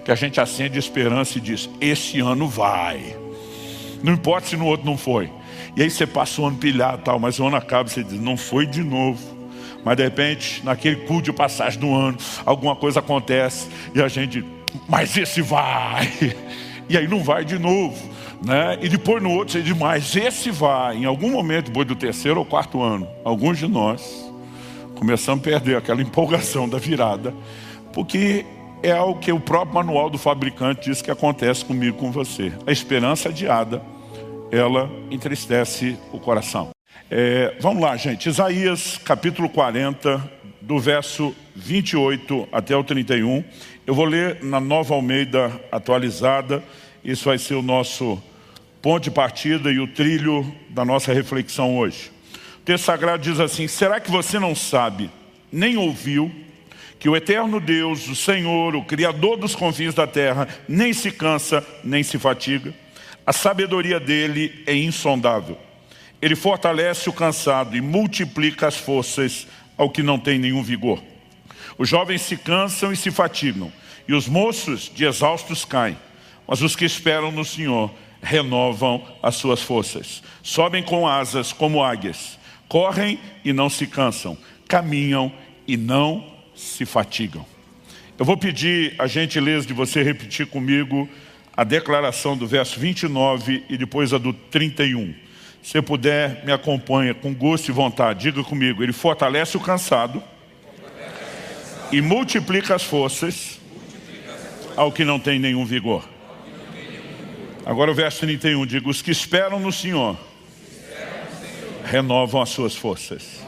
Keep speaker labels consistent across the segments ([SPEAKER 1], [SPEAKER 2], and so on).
[SPEAKER 1] que a gente acende esperança e diz, esse ano vai. Não importa se no outro não foi. E aí você passa o ano pilhado e tal, mas o ano acaba e você diz, não foi de novo. Mas de repente, naquele culto de passagem do ano, alguma coisa acontece e a gente, mas esse vai. E aí não vai de novo, né? E depois no outro você diz, mas esse vai. Em algum momento, depois do terceiro ou quarto ano, alguns de nós começamos a perder aquela empolgação da virada, porque é algo que o próprio manual do fabricante diz que acontece comigo, com você. A esperança adiada, ela entristece o coração. Vamos lá, gente. Isaías capítulo 40, do verso 28 até o 31. Eu vou ler na Nova Almeida atualizada. Isso vai ser o nosso ponto de partida e o trilho da nossa reflexão hoje. O texto sagrado diz assim, será que você não sabe, nem ouviu, que o eterno Deus, o Senhor, o Criador dos confins da terra, nem se cansa, nem se fatiga? A sabedoria dele é insondável. Ele fortalece o cansado e multiplica as forças ao que não tem nenhum vigor. Os jovens se cansam e se fatigam, e os moços de exaustos caem. Mas os que esperam no Senhor renovam as suas forças. Sobem com asas como águias, correm e não se cansam, caminham e não se fatigam. Eu vou pedir a gentileza de você repetir comigo a declaração do verso 29 e depois a do 31. Se puder, me acompanha com gosto e vontade. Diga comigo, ele fortalece o cansado e multiplica as forças ao que não tem nenhum vigor. Agora o verso 31, diga, os que esperam no Senhor renovam as suas forças.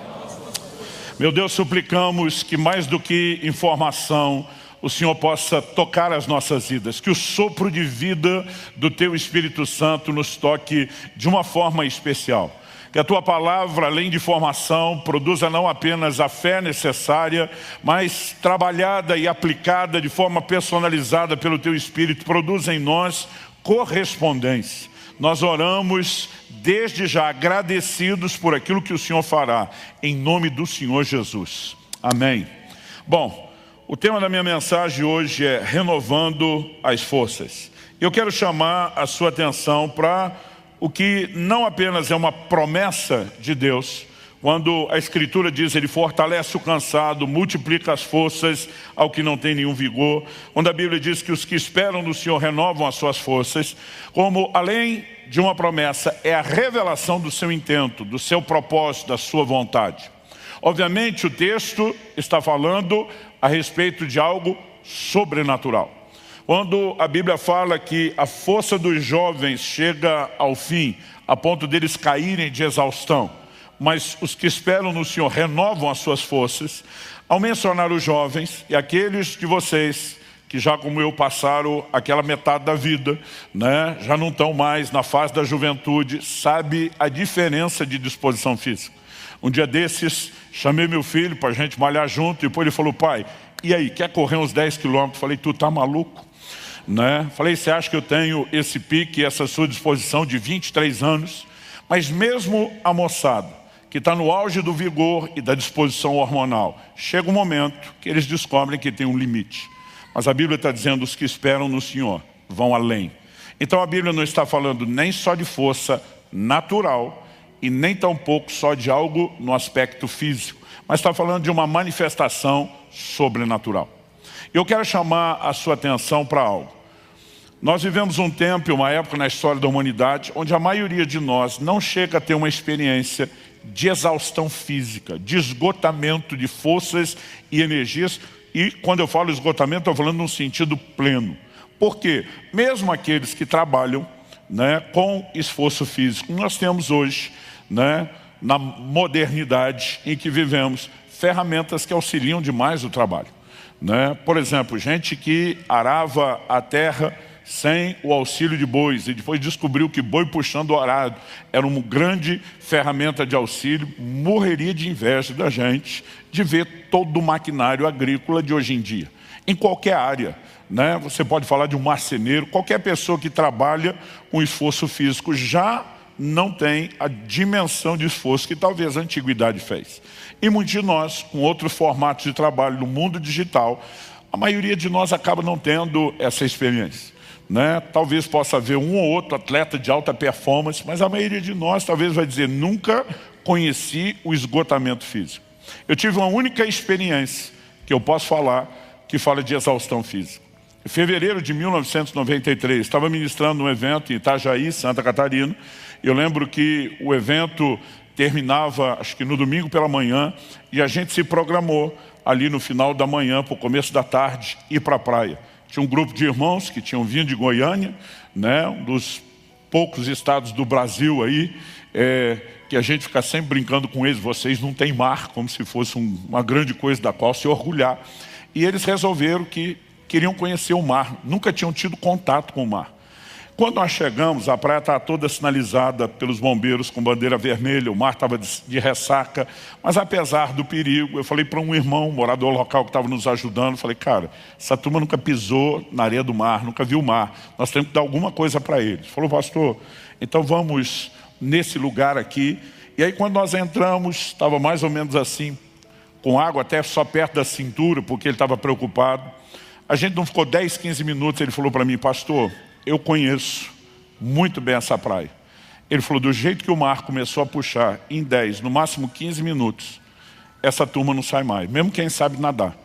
[SPEAKER 1] Meu Deus, suplicamos que mais do que informação, o Senhor possa tocar as nossas vidas, que o sopro de vida do Teu Espírito Santo nos toque de uma forma especial. Que a Tua palavra, além de formação, produza não apenas a fé necessária, mas trabalhada e aplicada de forma personalizada pelo Teu Espírito, produza em nós correspondência. Nós oramos desde já agradecidos por aquilo que o Senhor fará, em nome do Senhor Jesus. Amém. Bom, o tema da minha mensagem hoje é renovando as forças. Eu quero chamar a sua atenção para o que não apenas é uma promessa de Deus, quando a Escritura diz, ele fortalece o cansado, multiplica as forças ao que não tem nenhum vigor. Quando a Bíblia diz que os que esperam no Senhor renovam as suas forças, como além de uma promessa, é a revelação do seu intento, do seu propósito, da sua vontade. Obviamente o texto está falando a respeito de algo sobrenatural. Quando a Bíblia fala que a força dos jovens chega ao fim, a ponto deles caírem de exaustão, mas os que esperam no Senhor renovam as suas forças, ao mencionar os jovens e aqueles de vocês que já como eu passaram aquela metade da vida, né, já não estão mais na fase da juventude, sabe a diferença de disposição física. Um dia desses, chamei meu filho para a gente malhar junto, e depois ele falou, pai, e aí, quer correr uns 10 quilômetros? Falei, tu tá maluco? Né? Falei, você acha que eu tenho esse pique, essa sua disposição de 23 anos? Mas mesmo a moçada, que está no auge do vigor e da disposição hormonal, chega um momento que eles descobrem que tem um limite. Mas a Bíblia está dizendo, os que esperam no Senhor vão além. Então a Bíblia não está falando nem só de força natural e nem tampouco só de algo no aspecto físico, mas está falando de uma manifestação sobrenatural. Eu quero chamar a sua atenção para algo. Nós vivemos um tempo, uma época na história da humanidade, onde a maioria de nós não chega a ter uma experiência de exaustão física, de esgotamento de forças e energias. E quando eu falo esgotamento, estou falando num sentido pleno. Por quê? Mesmo aqueles que trabalham, né, com esforço físico, nós temos hoje, né, na modernidade em que vivemos, ferramentas que auxiliam demais o trabalho. Né? Por exemplo, gente que arava a terra sem o auxílio de bois, e depois descobriu que boi puxando o arado era uma grande ferramenta de auxílio, morreria de inveja da gente de ver todo o maquinário agrícola de hoje em dia. Em qualquer área, né? Você pode falar de um marceneiro, qualquer pessoa que trabalha com esforço físico já não tem a dimensão de esforço que talvez a antiguidade fez. E muitos de nós, com outros formatos de trabalho no mundo digital, A maioria de nós acaba não tendo essa experiência, né? Talvez possa haver um ou outro atleta de alta performance, mas a maioria de nós talvez vai dizer, nunca conheci o esgotamento físico. Eu tive uma única experiência que eu posso falar, que fala de exaustão física. Em fevereiro de 1993, estava ministrando um evento em Itajaí, Santa Catarina. Eu lembro que o evento terminava, acho que no domingo pela manhã, e a gente se programou ali no final da manhã, para o começo da tarde, ir para a praia. Tinha um grupo de irmãos que tinham vindo de Goiânia, né, um dos poucos estados do Brasil aí, que a gente fica sempre brincando com eles, vocês não têm mar, como se fosse uma grande coisa da qual se orgulhar. E eles resolveram que queriam conhecer o mar, nunca tinham tido contato com o mar. Quando nós chegamos, a praia estava toda sinalizada pelos bombeiros com bandeira vermelha, o mar estava de ressaca, mas apesar do perigo, eu falei para um irmão, um morador local que estava nos ajudando, falei, cara, essa turma nunca pisou na areia do mar, nunca viu o mar, nós temos que dar alguma coisa para eles. Ele falou, pastor, então vamos nesse lugar aqui. E aí quando nós entramos, estava mais ou menos assim, com água até só perto da cintura, porque ele estava preocupado. A gente não ficou 10, 15 minutos, ele falou para mim, pastor, eu conheço muito bem essa praia. Ele falou, do jeito que o mar começou a puxar, em 10, no máximo 15 minutos, essa turma não sai mais, mesmo quem sabe nadar.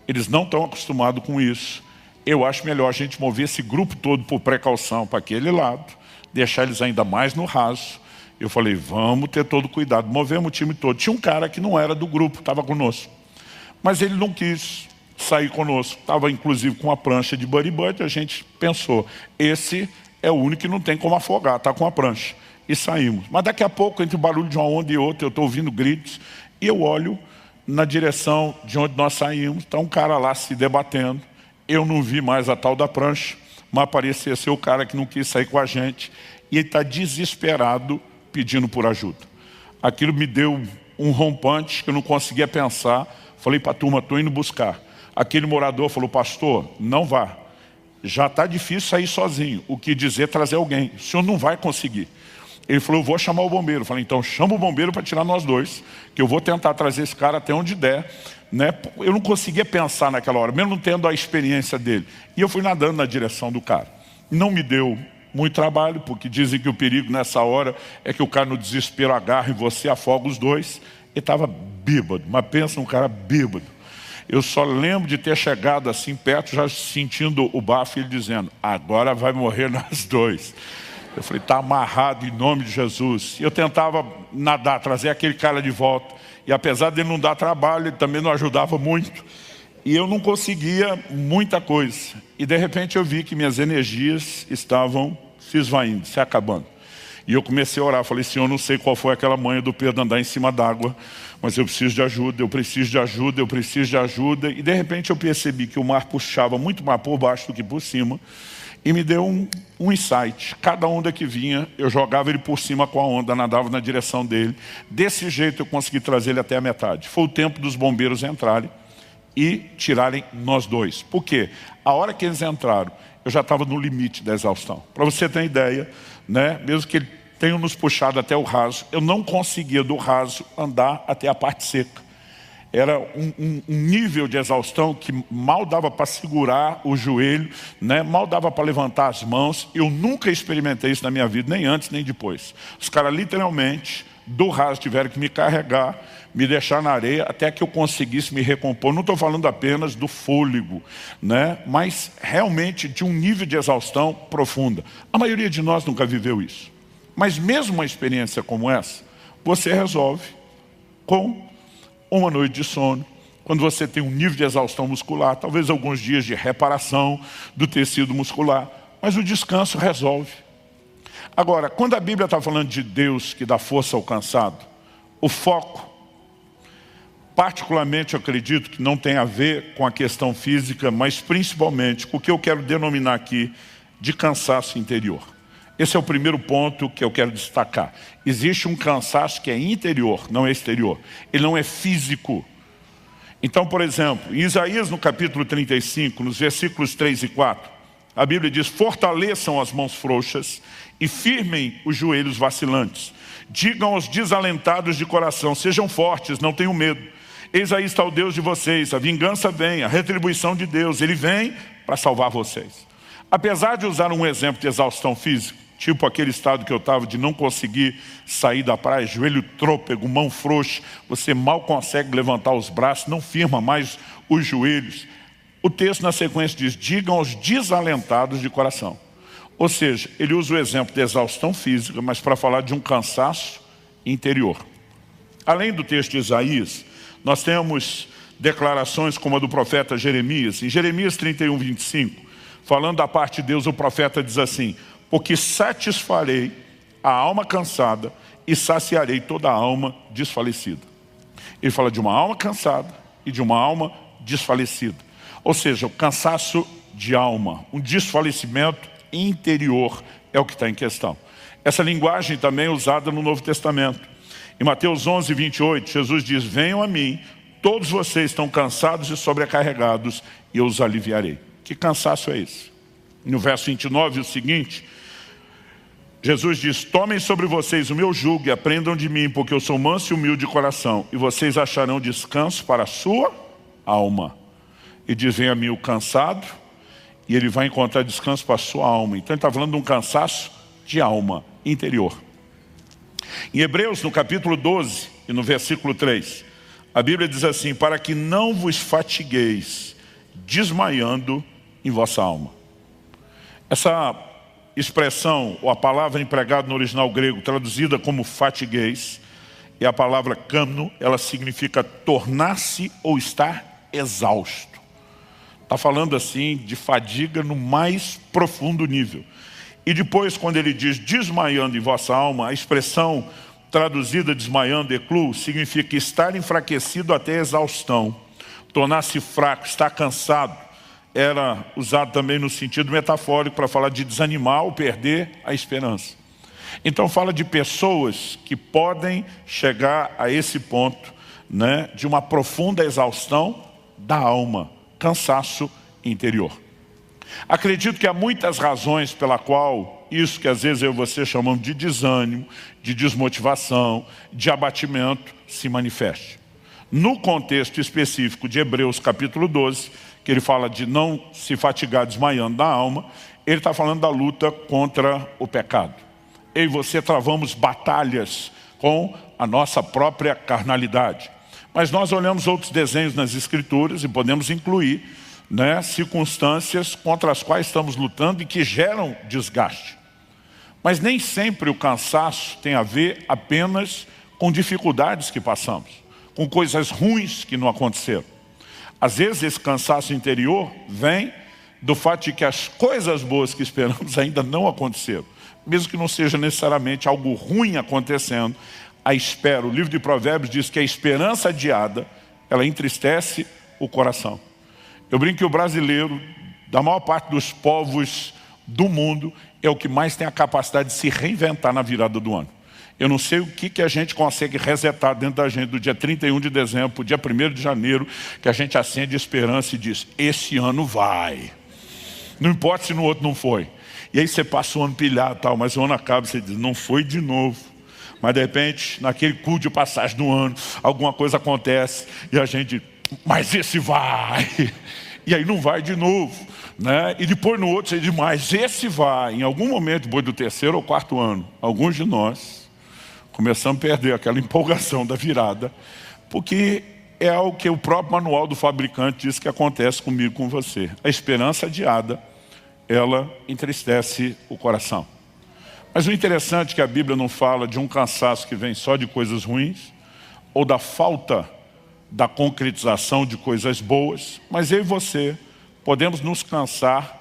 [SPEAKER 1] Eles não estão acostumados com isso. Eu acho melhor a gente mover esse grupo todo por precaução para aquele lado, deixar eles ainda mais no raso. Eu falei, vamos ter todo cuidado. Movemos o time todo. Tinha um cara que não era do grupo, estava conosco. Mas ele não quis sair conosco. Estava inclusive com uma prancha de buddy-buddy. A gente pensou, esse é o único que não tem como afogar, está com a prancha. E saímos. Mas daqui a pouco, entre o barulho de uma onda e outra, eu estou ouvindo gritos. E eu olho na direção de onde nós saímos. Está um cara lá se debatendo. Eu não vi mais a tal da prancha, mas parecia ser o cara que não quis sair com a gente. E ele está desesperado pedindo por ajuda. Aquilo me deu um rompante que eu não conseguia pensar. Falei para a turma, estou indo buscar. Aquele morador falou, pastor, não vá. Já está difícil sair sozinho. O que dizer trazer alguém. O senhor não vai conseguir. Ele falou, eu vou chamar o bombeiro. Eu falei, então chama o bombeiro para tirar nós dois, que eu vou tentar trazer esse cara até onde der. Né? Eu não conseguia pensar naquela hora, mesmo não tendo a experiência dele. E eu fui nadando na direção do cara. Não me deu muito trabalho, porque dizem que o perigo nessa hora é que o cara no desespero agarra e você afoga os dois. Ele estava bêbado, mas pensa um cara bêbado. Eu só lembro de ter chegado assim perto, já sentindo o bafo, ele dizendo, agora vai morrer nós dois. Eu falei, está amarrado em nome de Jesus. E eu tentava nadar, trazer aquele cara de volta. E apesar dele não dar trabalho, ele também não ajudava muito. E eu não conseguia muita coisa. E de repente eu vi que minhas energias estavam se esvaindo, se acabando. E eu comecei a orar, falei, Senhor, não sei qual foi aquela manha do Pedro andar em cima d'água, mas eu preciso de ajuda, eu preciso de ajuda, eu preciso de ajuda. E de repente eu percebi que o mar puxava muito mais por baixo do que por cima. E me deu um insight. Cada onda que vinha, eu jogava ele por cima com a onda, nadava na direção dele. Desse jeito eu consegui trazer ele até a metade. Foi o tempo dos bombeiros entrarem e tirarem nós dois. Por quê? A hora que eles entraram, eu já estava no limite da exaustão. Para você ter ideia, né? Mesmo que ele tenha nos puxado até o raso, eu não conseguia do raso andar até a parte seca. Era um nível de exaustão que mal dava para segurar o joelho, né? Mal dava para levantar as mãos. Eu nunca experimentei isso na minha vida, nem antes nem depois. Os caras literalmente, do raso, tiveram que me carregar, me deixar na areia, até que eu conseguisse me recompor. Não estou falando apenas do fôlego, né? Mas realmente de um nível de exaustão profunda. A maioria de nós nunca viveu isso. Mas mesmo uma experiência como essa, você resolve com uma noite de sono, quando você tem um nível de exaustão muscular, talvez alguns dias de reparação do tecido muscular, mas o descanso resolve. Agora, quando a Bíblia está falando de Deus que dá força ao cansado, o foco, particularmente eu acredito que não tem a ver com a questão física, mas principalmente com o que eu quero denominar aqui de cansaço interior. Esse é o primeiro ponto que eu quero destacar. Existe um cansaço que é interior, não é exterior. Ele não é físico. Então, por exemplo, em Isaías no capítulo 35, nos versículos 3 e 4, a Bíblia diz, fortaleçam as mãos frouxas e firmem os joelhos vacilantes. Digam aos desalentados de coração, sejam fortes, não tenham medo. Eis aí está o Deus de vocês, a vingança vem, a retribuição de Deus, Ele vem para salvar vocês. Apesar de usar um exemplo de exaustão física, tipo aquele estado que eu estava de não conseguir sair da praia, joelho trôpego, mão frouxa, você mal consegue levantar os braços, não firma mais os joelhos. O texto na sequência diz, digam aos desalentados de coração. Ou seja, ele usa o exemplo de exaustão física, mas para falar de um cansaço interior. Além do texto de Isaías, nós temos declarações como a do profeta Jeremias. Em Jeremias 31, 25, falando da parte de Deus, o profeta diz assim, porque satisfarei a alma cansada e saciarei toda a alma desfalecida. Ele fala de uma alma cansada e de uma alma desfalecida. Ou seja, o cansaço de alma, um desfalecimento interior é o que está em questão. Essa linguagem também é usada no Novo Testamento. Em Mateus 11, 28, Jesus diz, venham a mim, todos vocês estão cansados e sobrecarregados, e eu os aliviarei. Que cansaço é esse? No verso 29, o seguinte, Jesus diz, tomem sobre vocês o meu jugo e aprendam de mim, porque eu sou manso e humilde de coração, e vocês acharão descanso para a sua alma. E diz, vem a mim o cansado, e ele vai encontrar descanso para a sua alma. Então ele está falando de um cansaço de alma interior. Em Hebreus, no capítulo 12, e no versículo 3, a Bíblia diz assim, para que não vos fatigueis, desmaiando em vossa alma. Essa expressão, ou a palavra empregada no original grego, traduzida como fatigueis, é a palavra kamno, ela significa tornar-se ou estar exausto. Está falando assim de fadiga no mais profundo nível. E depois, quando ele diz desmaiando em vossa alma, a expressão traduzida desmaiando, eclu, significa estar enfraquecido até exaustão, tornar-se fraco, estar cansado. Era usado também no sentido metafórico para falar de desanimar ou perder a esperança. Então fala de pessoas que podem chegar a esse ponto, né, de uma profunda exaustão da alma, cansaço interior. Acredito que há muitas razões pela qual isso que às vezes eu e você chamamos de desânimo, de desmotivação, de abatimento se manifeste. No contexto específico de Hebreus capítulo 12, que ele fala de não se fatigar desmaiando da alma, ele está falando da luta contra o pecado. Eu e você travamos batalhas com a nossa própria carnalidade. Mas nós olhamos outros desenhos nas Escrituras e podemos incluir, né, circunstâncias contra as quais estamos lutando e que geram desgaste. Mas nem sempre o cansaço tem a ver apenas com dificuldades que passamos, com coisas ruins que não aconteceram. Às vezes esse cansaço interior vem do fato de que as coisas boas que esperamos ainda não aconteceram. Mesmo que não seja necessariamente algo ruim acontecendo, a espera, o livro de Provérbios diz que a esperança adiada, ela entristece o coração. Eu brinco que o brasileiro, da maior parte dos povos do mundo, é o que mais tem a capacidade de se reinventar na virada do ano. Eu não sei o que a gente consegue resetar dentro da gente do dia 31 de dezembro, para o dia 1º de janeiro, que a gente acende esperança e diz, esse ano vai. Não importa se no outro não foi. E aí você passa o ano pilhado, tal, mas o ano acaba e você diz, não foi de novo. Mas de repente, naquele culto de passagem do ano, alguma coisa acontece e a gente, mas esse vai. E aí não vai de novo, né? E depois no outro você diz, mas esse vai. Em algum momento, depois do 3º ou 4º ano, alguns de nós começamos a perder aquela empolgação da virada, porque é algo que o próprio manual do fabricante diz que acontece comigo, com você. A esperança adiada, ela entristece o coração. Mas o interessante é que a Bíblia não fala de um cansaço que vem só de coisas ruins, ou da falta da concretização de coisas boas, mas eu e você podemos nos cansar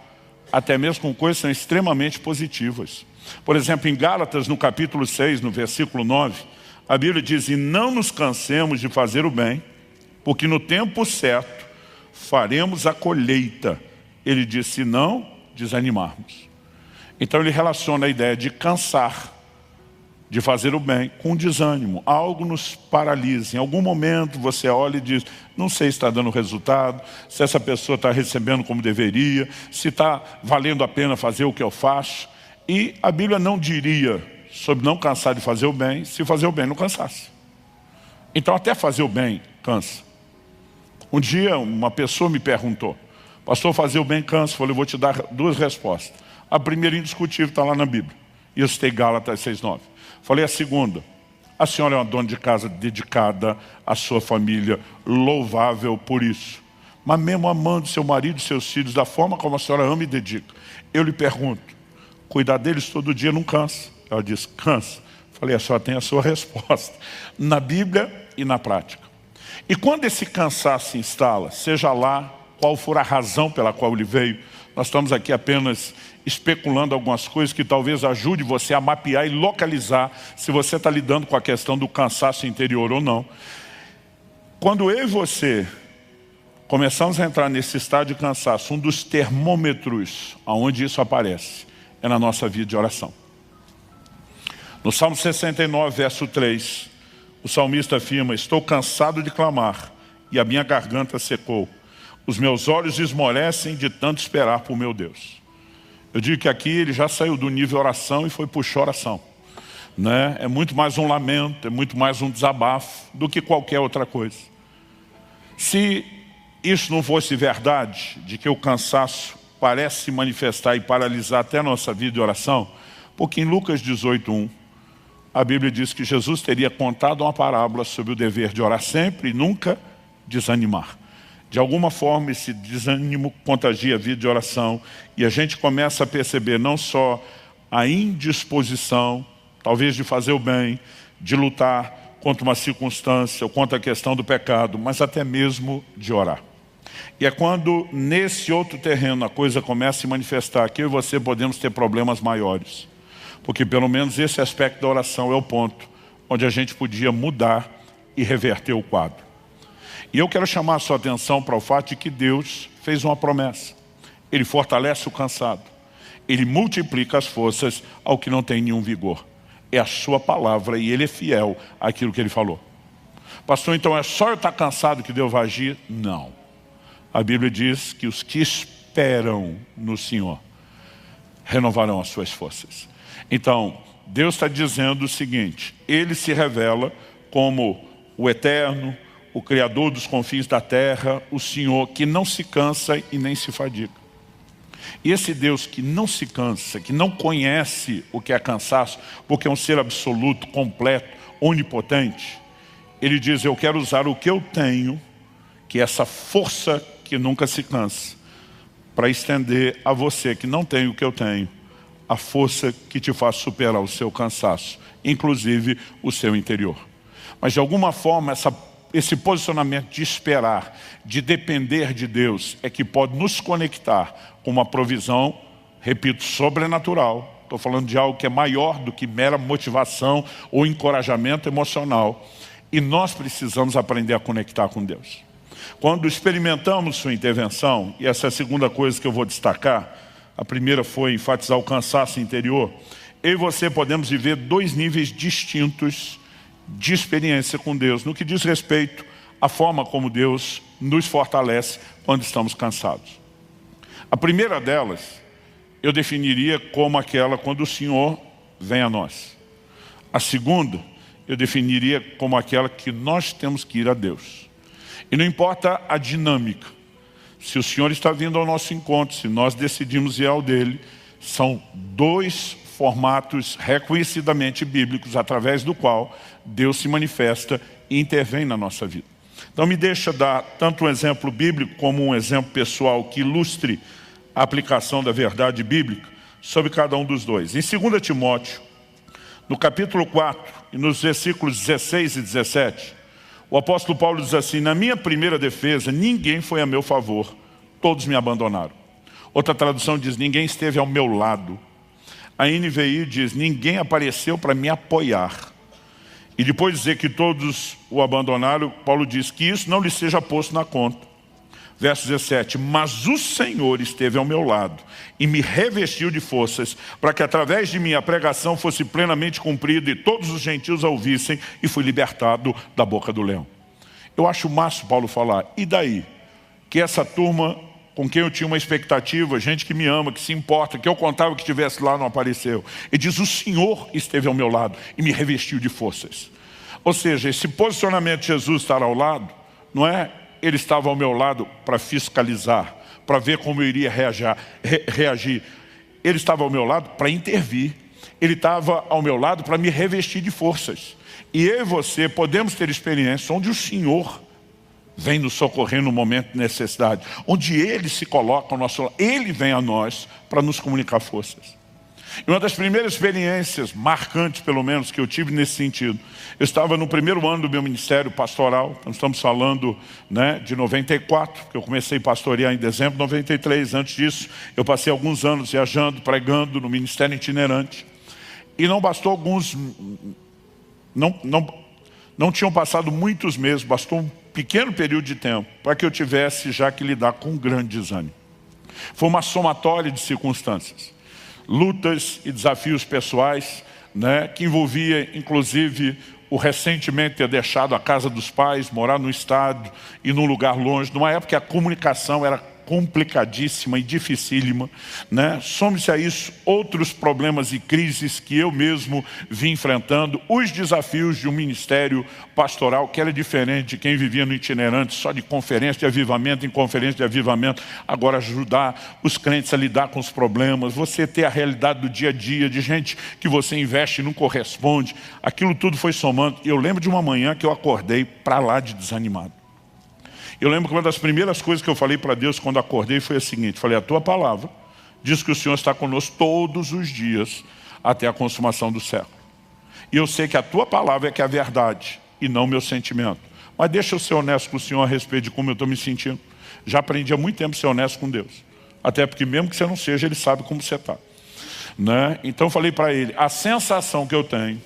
[SPEAKER 1] até mesmo com coisas que são extremamente positivas. Por exemplo, em Gálatas, no capítulo 6, no versículo 9, a Bíblia diz, e não nos cansemos de fazer o bem, porque no tempo certo faremos a colheita. Ele diz, se não desanimarmos. Então ele relaciona a ideia de cansar, de fazer o bem, com desânimo. Algo nos paralisa. Em algum momento você olha e diz, não sei se está dando resultado, se essa pessoa está recebendo como deveria, se está valendo a pena fazer o que eu faço. E a Bíblia não diria sobre não cansar de fazer o bem, se fazer o bem não cansasse. Então até fazer o bem cansa. Um dia uma pessoa me perguntou, pastor, fazer o bem cansa? Eu falei, eu vou te dar duas respostas. A primeira, indiscutível, está lá na Bíblia. E eu citei Gálatas 6:9. Falei a segunda, a senhora é uma dona de casa dedicada à sua família, louvável por isso. Mas mesmo amando seu marido e seus filhos da forma como a senhora ama e dedica, eu lhe pergunto, cuidar deles todo dia não cansa? Ela disse, cansa. Falei, a senhora tem a sua resposta, na Bíblia e na prática. E quando esse cansaço se instala, seja lá qual for a razão pela qual ele veio, nós estamos aqui apenas especulando algumas coisas que talvez ajude você a mapear e localizar se você está lidando com a questão do cansaço interior ou não. Quando eu e você começamos a entrar nesse estado de cansaço, um dos termômetros onde isso aparece é na nossa vida de oração. No Salmo 69, verso 3, o salmista afirma, estou cansado de clamar e a minha garganta secou. Os meus olhos esmorecem de tanto esperar por meu Deus. Eu digo que aqui ele já saiu do nível oração e foi para o choração. Né? É muito mais um lamento, é muito mais um desabafo do que qualquer outra coisa. Se isso não fosse verdade, de que o cansaço parece se manifestar e paralisar até a nossa vida de oração, porque em Lucas 18:1, a Bíblia diz que Jesus teria contado uma parábola sobre o dever de orar sempre e nunca desanimar. De alguma forma esse desânimo contagia a vida de oração e a gente começa a perceber não só a indisposição, talvez de fazer o bem, de lutar contra uma circunstância ou contra a questão do pecado, mas até mesmo de orar. E é quando nesse outro terreno a coisa começa a se manifestar que eu e você podemos ter problemas maiores. Porque pelo menos esse aspecto da oração é o ponto onde a gente podia mudar e reverter o quadro. E eu quero chamar a sua atenção para o fato de que Deus fez uma promessa. Ele fortalece o cansado. Ele multiplica as forças ao que não tem nenhum vigor. É a sua palavra e Ele é fiel àquilo que Ele falou. Pastor, então é só eu estar cansado que Deus vai agir? Não. A Bíblia diz que os que esperam no Senhor renovarão as suas forças. Então, Deus está dizendo o seguinte, Ele se revela como o Eterno, o Criador dos confins da terra, o Senhor que não se cansa e nem se fadiga. E esse Deus que não se cansa, que não conhece o que é cansaço, porque é um ser absoluto, completo, onipotente, Ele diz, eu quero usar o que eu tenho, que é essa força que nunca se cansa, para estender a você que não tem o que eu tenho, a força que te faz superar o seu cansaço, inclusive o seu interior. Mas de alguma forma esse posicionamento de esperar, de depender de Deus, é que pode nos conectar com uma provisão, repito, sobrenatural. Estou falando de algo que é maior do que mera motivação ou encorajamento emocional. E nós precisamos aprender a conectar com Deus. Quando experimentamos sua intervenção, e essa é a segunda coisa que eu vou destacar, a primeira foi enfatizar o cansaço interior, eu e você podemos viver dois níveis distintos de experiência com Deus, no que diz respeito à forma como Deus nos fortalece quando estamos cansados. A primeira delas, eu definiria como aquela quando o Senhor vem a nós. A segunda, eu definiria como aquela que nós temos que ir a Deus. E não importa a dinâmica, se o Senhor está vindo ao nosso encontro, se nós decidimos ir ao dele, são dois formatos reconhecidamente bíblicos, através do qual Deus se manifesta e intervém na nossa vida. Então me deixa dar tanto um exemplo bíblico como um exemplo pessoal que ilustre a aplicação da verdade bíblica sobre cada um dos dois. Em 2 Timóteo, no capítulo 4, e nos versículos 16 e 17, o apóstolo Paulo diz assim, na minha primeira defesa, ninguém foi a meu favor, todos me abandonaram. Outra tradução diz, ninguém esteve ao meu lado. A NVI diz, ninguém apareceu para me apoiar. E depois de dizer que todos o abandonaram, Paulo diz que isso não lhe seja posto na conta. Verso 17, mas o Senhor esteve ao meu lado e me revestiu de forças para que através de mim a pregação fosse plenamente cumprida e todos os gentios a ouvissem e fui libertado da boca do leão. Eu acho massa Paulo falar, e daí? Que essa turma com quem eu tinha uma expectativa, gente que me ama, que se importa, que eu contava que estivesse lá, não apareceu. E diz, o Senhor esteve ao meu lado e me revestiu de forças. Ou seja, esse posicionamento de Jesus estar ao lado, não é ele estava ao meu lado para fiscalizar, para ver como eu iria reagir. Ele estava ao meu lado para intervir. Ele estava ao meu lado para me revestir de forças. E eu e você podemos ter experiências onde o Senhor vem nos socorrer no momento de necessidade, onde Ele se coloca ao nosso lado, Ele vem a nós para nos comunicar forças. E uma das primeiras experiências marcantes, pelo menos, que eu tive nesse sentido, eu estava no primeiro ano do meu ministério pastoral. Nós estamos falando, né, de 94, que eu comecei a pastorear em dezembro de 93. Antes disso, eu passei alguns anos viajando, pregando no ministério itinerante. E não bastou alguns... Não tinham passado muitos meses, bastou um pequeno período de tempo para que eu tivesse já que lidar com um grande desânimo. Foi uma somatória de circunstâncias. Lutas e desafios pessoais, né, que envolvia inclusive o recentemente ter deixado a casa dos pais, morar no estado e num lugar longe, numa época que a comunicação era complicadíssima e dificílima, né? Some-se a isso outros problemas e crises que eu mesmo vim enfrentando, os desafios de um ministério pastoral que era diferente de quem vivia no itinerante, só de conferência de avivamento em conferência de avivamento, agora ajudar os crentes a lidar com os problemas, você ter a realidade do dia a dia, de gente que você investe e não corresponde, aquilo tudo foi somando. E eu lembro de uma manhã que eu acordei para lá de desanimado. Eu lembro que uma das primeiras coisas que eu falei para Deus quando acordei foi a seguinte: falei, a tua palavra diz que o Senhor está conosco todos os dias até a consumação do século. E eu sei que a tua palavra é que é a verdade e não o meu sentimento. Mas deixa eu ser honesto com o Senhor a respeito de como eu estou me sentindo. Já aprendi há muito tempo a ser honesto com Deus. Até porque mesmo que você não seja, Ele sabe como você está, né? Então eu falei para Ele, a sensação que eu tenho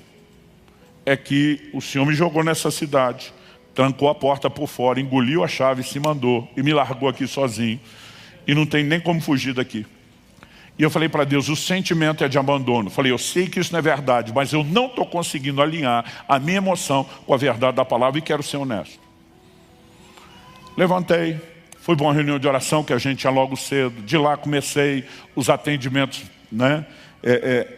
[SPEAKER 1] é que o Senhor me jogou nessa cidade, trancou a porta por fora, engoliu a chave, se mandou e me largou aqui sozinho. E não tem nem como fugir daqui. E eu falei para Deus, o sentimento é de abandono. Falei, eu sei que isso não é verdade, mas eu não estou conseguindo alinhar a minha emoção com a verdade da palavra e quero ser honesto. Levantei, fui para uma reunião de oração que a gente tinha logo cedo. De lá comecei os atendimentos, né?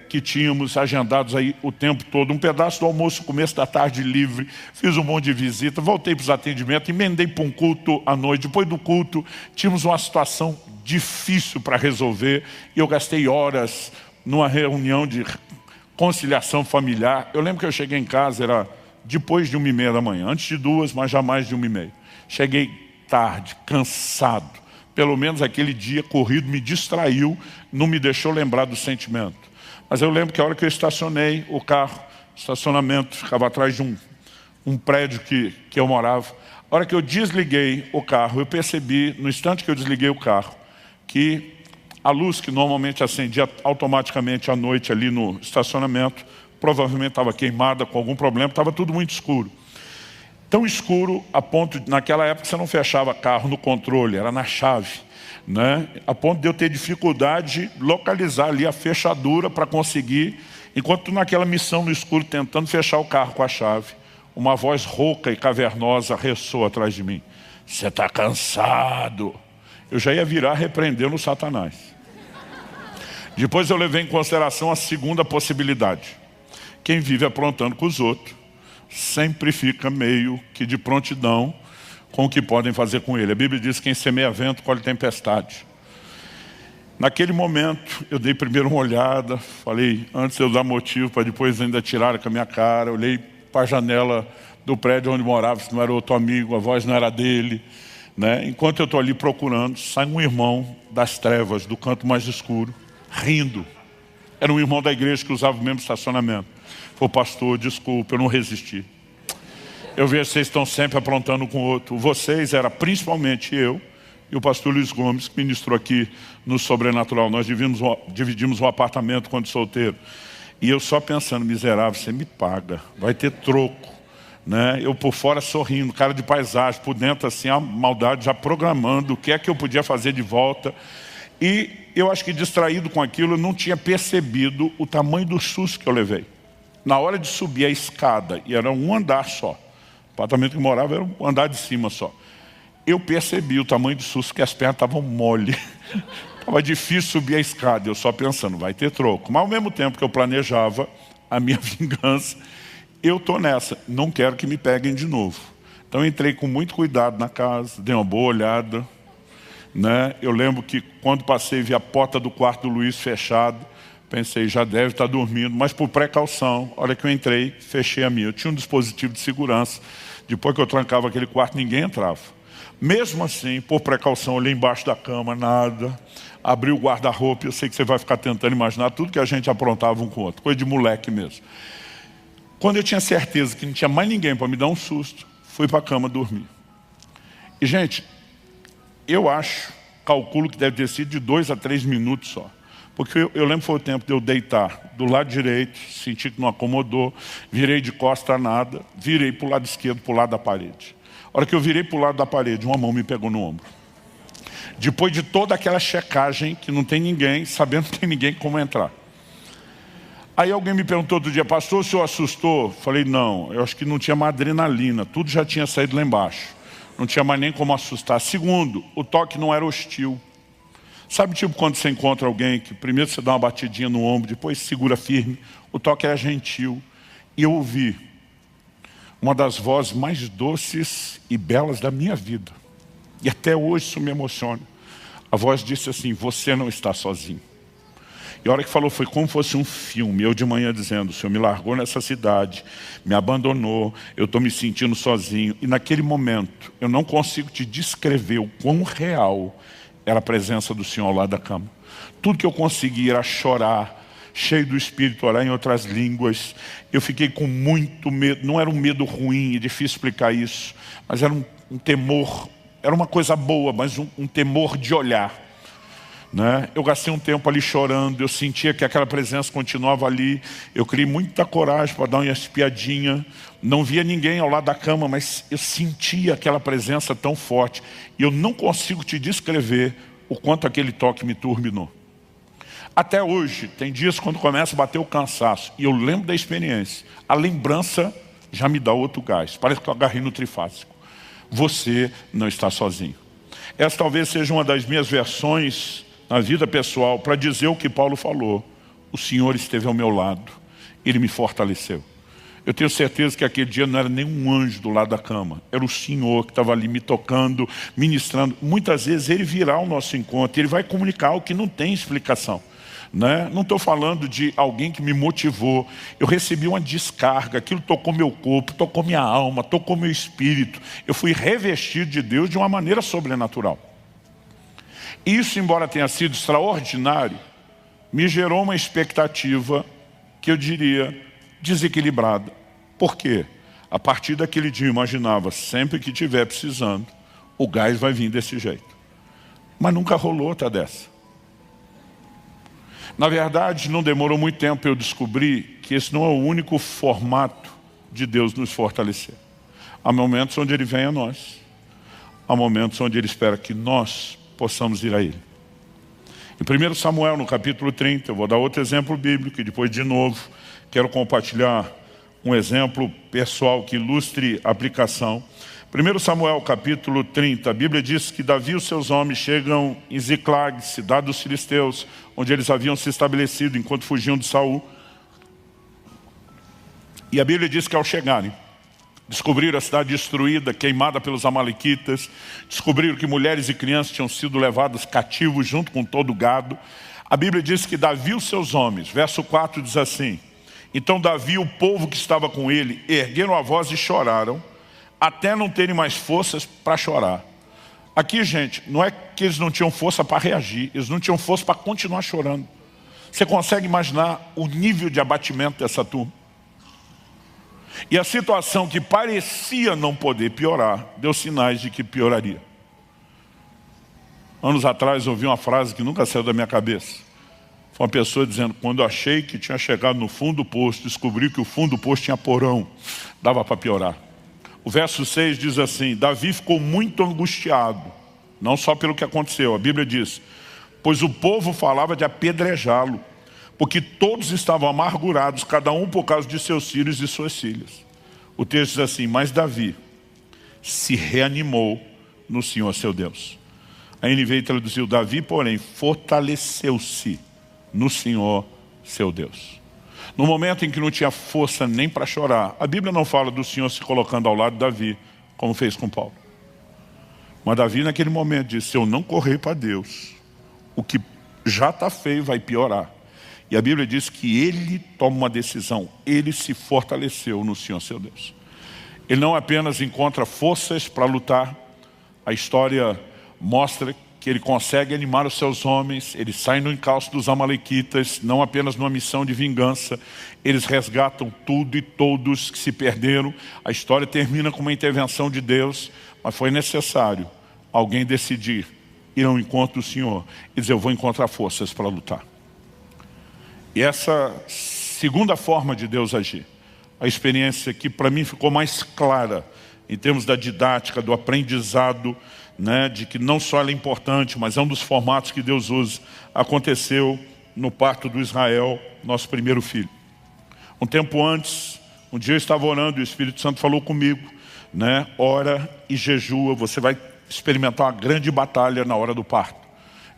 [SPEAKER 1] Que tínhamos agendados aí o tempo todo, um pedaço do almoço, começo da tarde livre, fiz um monte de visita, voltei para os atendimentos, emendei para um culto à noite. Depois do culto, tínhamos uma situação difícil para resolver e eu gastei horas numa reunião de conciliação familiar. Eu lembro que eu cheguei em casa, era depois de 1h30 da manhã, antes de 2, mas jamais de 1h30. Cheguei tarde, cansado. Pelo menos aquele dia corrido me distraiu, não me deixou lembrar do sentimento. Mas eu lembro que a hora que eu estacionei o carro, estacionamento ficava atrás de um prédio que eu morava. A hora que eu desliguei o carro, eu percebi, no instante que eu desliguei o carro, que a luz que normalmente acendia automaticamente à noite ali no estacionamento, provavelmente estava queimada com algum problema, estava tudo muito escuro. Tão escuro a ponto, naquela época você não fechava carro no controle, era na chave, né? A ponto de eu ter dificuldade de localizar ali a fechadura para conseguir, enquanto naquela missão no escuro tentando fechar o carro com a chave, uma voz rouca e cavernosa ressoa atrás de mim. Você está cansado. Eu já ia virar repreendendo o Satanás. Depois eu levei em consideração a segunda possibilidade. Quem vive aprontando com os outros sempre fica meio que de prontidão com o que podem fazer com ele. A Bíblia diz que quem semeia vento colhe tempestade. Naquele momento eu dei primeiro uma olhada, falei, antes de eu dar motivo para depois ainda tirar com a minha cara, olhei para a janela do prédio onde morava, se não era outro amigo, a voz não era dele, né? Enquanto eu estou ali procurando, sai um irmão das trevas, do canto mais escuro, rindo. Era um irmão da igreja que usava o mesmo estacionamento. Falei, pastor, desculpa, eu não resisti. Eu vejo que vocês estão sempre aprontando com o outro. Vocês, era principalmente eu e o pastor Luiz Gomes, que ministrou aqui no Sobrenatural. Nós dividimos um apartamento quando solteiro. E eu só pensando, miserável, você me paga, vai ter troco, né? Eu por fora sorrindo, cara de paisagem, por dentro assim, a maldade já programando o que é que eu podia fazer de volta. E eu acho que distraído com aquilo, eu não tinha percebido o tamanho do susto que eu levei. Na hora de subir a escada, e era um andar só, o apartamento que eu morava era um andar de cima só, eu percebi o tamanho do susto, que as pernas estavam mole. Estava difícil subir a escada, eu só pensando, vai ter troco. Mas ao mesmo tempo que eu planejava a minha vingança, eu estou nessa, não quero que me peguem de novo. Então eu entrei com muito cuidado na casa, dei uma boa olhada, né? Eu lembro que quando passei vi a porta do quarto do Luiz fechada, pensei, já deve estar dormindo, mas por precaução, a hora que eu entrei, fechei a minha. Eu tinha um dispositivo de segurança, depois que eu trancava aquele quarto, ninguém entrava. Mesmo assim, por precaução, olhei embaixo da cama, nada, abri o guarda-roupa, eu sei que você vai ficar tentando imaginar tudo que a gente aprontava um com o outro, coisa de moleque mesmo. Quando eu tinha certeza que não tinha mais ninguém para me dar um susto, fui para a cama dormir. E, gente, eu calculo que deve ter sido de 2 a 3 minutos só. Porque eu lembro que foi o tempo de eu deitar do lado direito, senti que não acomodou, virei de costa a nada, virei para o lado esquerdo, para o lado da parede. A hora que eu virei para o lado da parede, uma mão me pegou no ombro. Depois de toda aquela checagem, que não tem ninguém, sabendo que não tem ninguém como entrar. Aí alguém me perguntou outro dia, pastor, o senhor assustou? Falei, não, eu acho que não tinha mais adrenalina, tudo já tinha saído lá embaixo. Não tinha mais nem como assustar. Segundo, o toque não era hostil. Sabe tipo quando você encontra alguém que primeiro você dá uma batidinha no ombro, depois segura firme? O toque era gentil. E eu ouvi uma das vozes mais doces e belas da minha vida. E até hoje isso me emociona. A voz disse assim, você não está sozinho. E a hora que falou foi como se fosse um filme. Eu de manhã dizendo, o Senhor me largou nessa cidade, me abandonou, eu estou me sentindo sozinho. E naquele momento, eu não consigo te descrever o quão real era a presença do Senhor ao lado da cama. Tudo que eu consegui era chorar, cheio do Espírito, orar em outras línguas. Eu fiquei com muito medo, não era um medo ruim, é difícil explicar isso, mas era um temor, era uma coisa boa, mas um temor de olhar. Né? Eu gastei um tempo ali chorando, eu sentia que aquela presença continuava ali, eu criei muita coragem para dar uma espiadinha, não via ninguém ao lado da cama, mas eu sentia aquela presença tão forte, e eu não consigo te descrever o quanto aquele toque me turbinou. Até hoje, tem dias quando começa a bater o cansaço, e eu lembro da experiência, a lembrança já me dá outro gás, parece que eu agarrei no trifásico. Você não está sozinho. Essa talvez seja uma das minhas versões na vida pessoal, para dizer o que Paulo falou. O Senhor esteve ao meu lado, Ele me fortaleceu. Eu tenho certeza que aquele dia não era nenhum anjo do lado da cama, era o Senhor que estava ali me tocando, ministrando. Muitas vezes Ele virá ao nosso encontro, Ele vai comunicar algo que não tem explicação. Né? Não estou falando de alguém que me motivou, eu recebi uma descarga, aquilo tocou meu corpo, tocou minha alma, tocou meu espírito. Eu fui revestido de Deus de uma maneira sobrenatural. Isso, embora tenha sido extraordinário, me gerou uma expectativa que eu diria desequilibrada. Por quê? A partir daquele dia eu imaginava, sempre que estiver precisando, o gás vai vir desse jeito. Mas nunca rolou outra dessa. Na verdade, não demorou muito tempo para eu descobrir que esse não é o único formato de Deus nos fortalecer. Há momentos onde Ele vem a nós. Há momentos onde Ele espera que nós possamos ir a Ele. Em 1 Samuel, no capítulo 30, eu vou dar outro exemplo bíblico e depois, de novo, quero compartilhar um exemplo pessoal que ilustre a aplicação. 1 Samuel, capítulo 30, a Bíblia diz que Davi e os seus homens chegam em Ziclag, cidade dos filisteus, onde eles haviam se estabelecido enquanto fugiam de Saul. E a Bíblia diz que ao chegarem, descobriram a cidade destruída, queimada pelos amalequitas. Descobriram que mulheres e crianças tinham sido levadas cativos junto com todo o gado. A Bíblia diz que Davi e os seus homens, verso 4 diz assim, então Davi e o povo que estava com ele ergueram a voz e choraram, até não terem mais forças para chorar. Aqui, gente, não é que eles não tinham força para reagir, eles não tinham força para continuar chorando. Você consegue imaginar o nível de abatimento dessa turma? E a situação que parecia não poder piorar, deu sinais de que pioraria. Anos atrás eu ouvi uma frase que nunca saiu da minha cabeça. Foi uma pessoa dizendo, quando eu achei que tinha chegado no fundo do poço, descobri que o fundo do poço tinha porão, dava para piorar. O verso 6 diz assim, Davi ficou muito angustiado, não só pelo que aconteceu, a Bíblia diz, pois o povo falava de apedrejá-lo, porque todos estavam amargurados, cada um por causa de seus filhos e suas filhas. O texto diz assim, mas Davi se reanimou no Senhor seu Deus. A NVI traduziu, Davi, porém, fortaleceu-se no Senhor seu Deus. No momento em que não tinha força nem para chorar, a Bíblia não fala do Senhor se colocando ao lado de Davi, como fez com Paulo. Mas Davi naquele momento disse, se eu não correr para Deus, o que já está feio vai piorar. E a Bíblia diz que ele toma uma decisão, ele se fortaleceu no Senhor seu Deus. Ele não apenas encontra forças para lutar, a história mostra que ele consegue animar os seus homens, eles saem no encalço dos amalequitas, não apenas numa missão de vingança, eles resgatam tudo e todos que se perderam. A história termina com uma intervenção de Deus, mas foi necessário alguém decidir ir ao encontro do Senhor e dizer, eu vou encontrar forças para lutar. E essa segunda forma de Deus agir, a experiência que para mim ficou mais clara em termos da didática, do aprendizado, né, de que não só ela é importante, mas é um dos formatos que Deus usa, aconteceu no parto do Israel, nosso primeiro filho. Um tempo antes, um dia eu estava orando e o Espírito Santo falou comigo, né, ora e jejua, você vai experimentar uma grande batalha na hora do parto.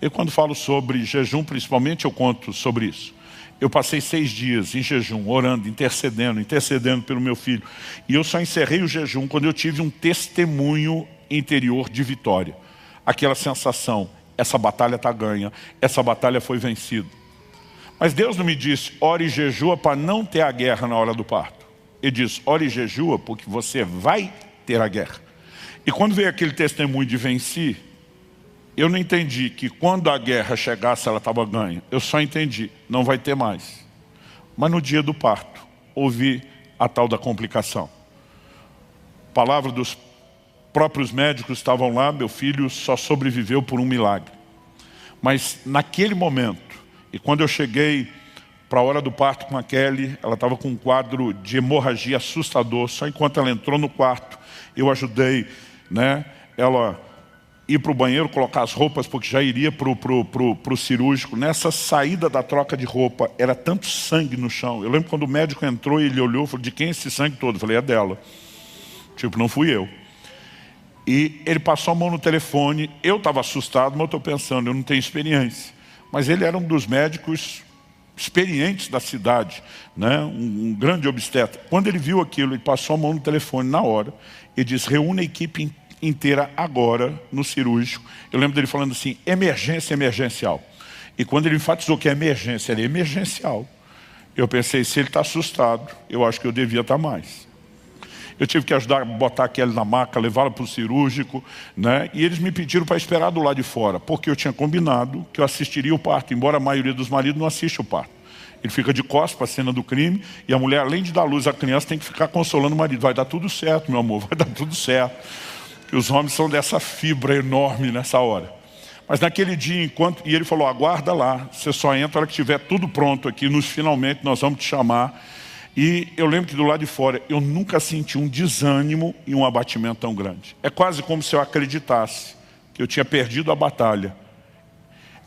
[SPEAKER 1] E quando falo sobre jejum, principalmente, eu conto sobre isso. Eu passei 6 dias em jejum, orando, intercedendo pelo meu filho. E eu só encerrei o jejum quando eu tive um testemunho interior de vitória. Aquela sensação, essa batalha está ganha, essa batalha foi vencida. Mas Deus não me disse, ore e jejua para não ter a guerra na hora do parto. Ele disse, ore e jejua porque você vai ter a guerra. E quando veio aquele testemunho de venci, eu não entendi que quando a guerra chegasse ela estava ganha. Eu só entendi, não vai ter mais. Mas no dia do parto, ouvi a tal da complicação. Palavra dos próprios médicos estavam lá, meu filho só sobreviveu por um milagre. Mas naquele momento, e quando eu cheguei para a hora do parto com a Kelly, ela estava com um quadro de hemorragia assustador. Só enquanto ela entrou no quarto, eu ajudei, né, ela ir para o banheiro, colocar as roupas, porque já iria para o cirúrgico. Nessa saída da troca de roupa, era tanto sangue no chão. Eu lembro quando o médico entrou e ele olhou, falou, de quem é esse sangue todo? Eu falei, é dela. Tipo, não fui eu. E ele passou a mão no telefone, eu estava assustado, mas eu estou pensando, eu não tenho experiência. Mas ele era um dos médicos experientes da cidade, né? um grande obstetra. Quando ele viu aquilo, ele passou a mão no telefone na hora e disse, reúne a equipe inteira agora no cirúrgico. Eu lembro dele falando assim, emergência emergencial. E quando ele enfatizou que a emergência era emergencial, eu pensei, se ele está assustado, eu acho que eu devia estar mais. Eu tive que ajudar a botar aquele na maca, levá-la para o cirúrgico, né? E eles me pediram para esperar do lado de fora, porque eu tinha combinado que eu assistiria o parto, embora a maioria dos maridos não assiste o parto. Ele fica de costas para a cena do crime, e a mulher, além de dar luz à criança, tem que ficar consolando o marido. Vai dar tudo certo, meu amor, vai dar tudo certo. E os homens são dessa fibra enorme nessa hora. Mas naquele dia, e ele falou, aguarda lá, você só entra a hora que tiver tudo pronto aqui, finalmente nós vamos te chamar. E eu lembro que do lado de fora, eu nunca senti um desânimo e um abatimento tão grande. É quase como se eu acreditasse que eu tinha perdido a batalha.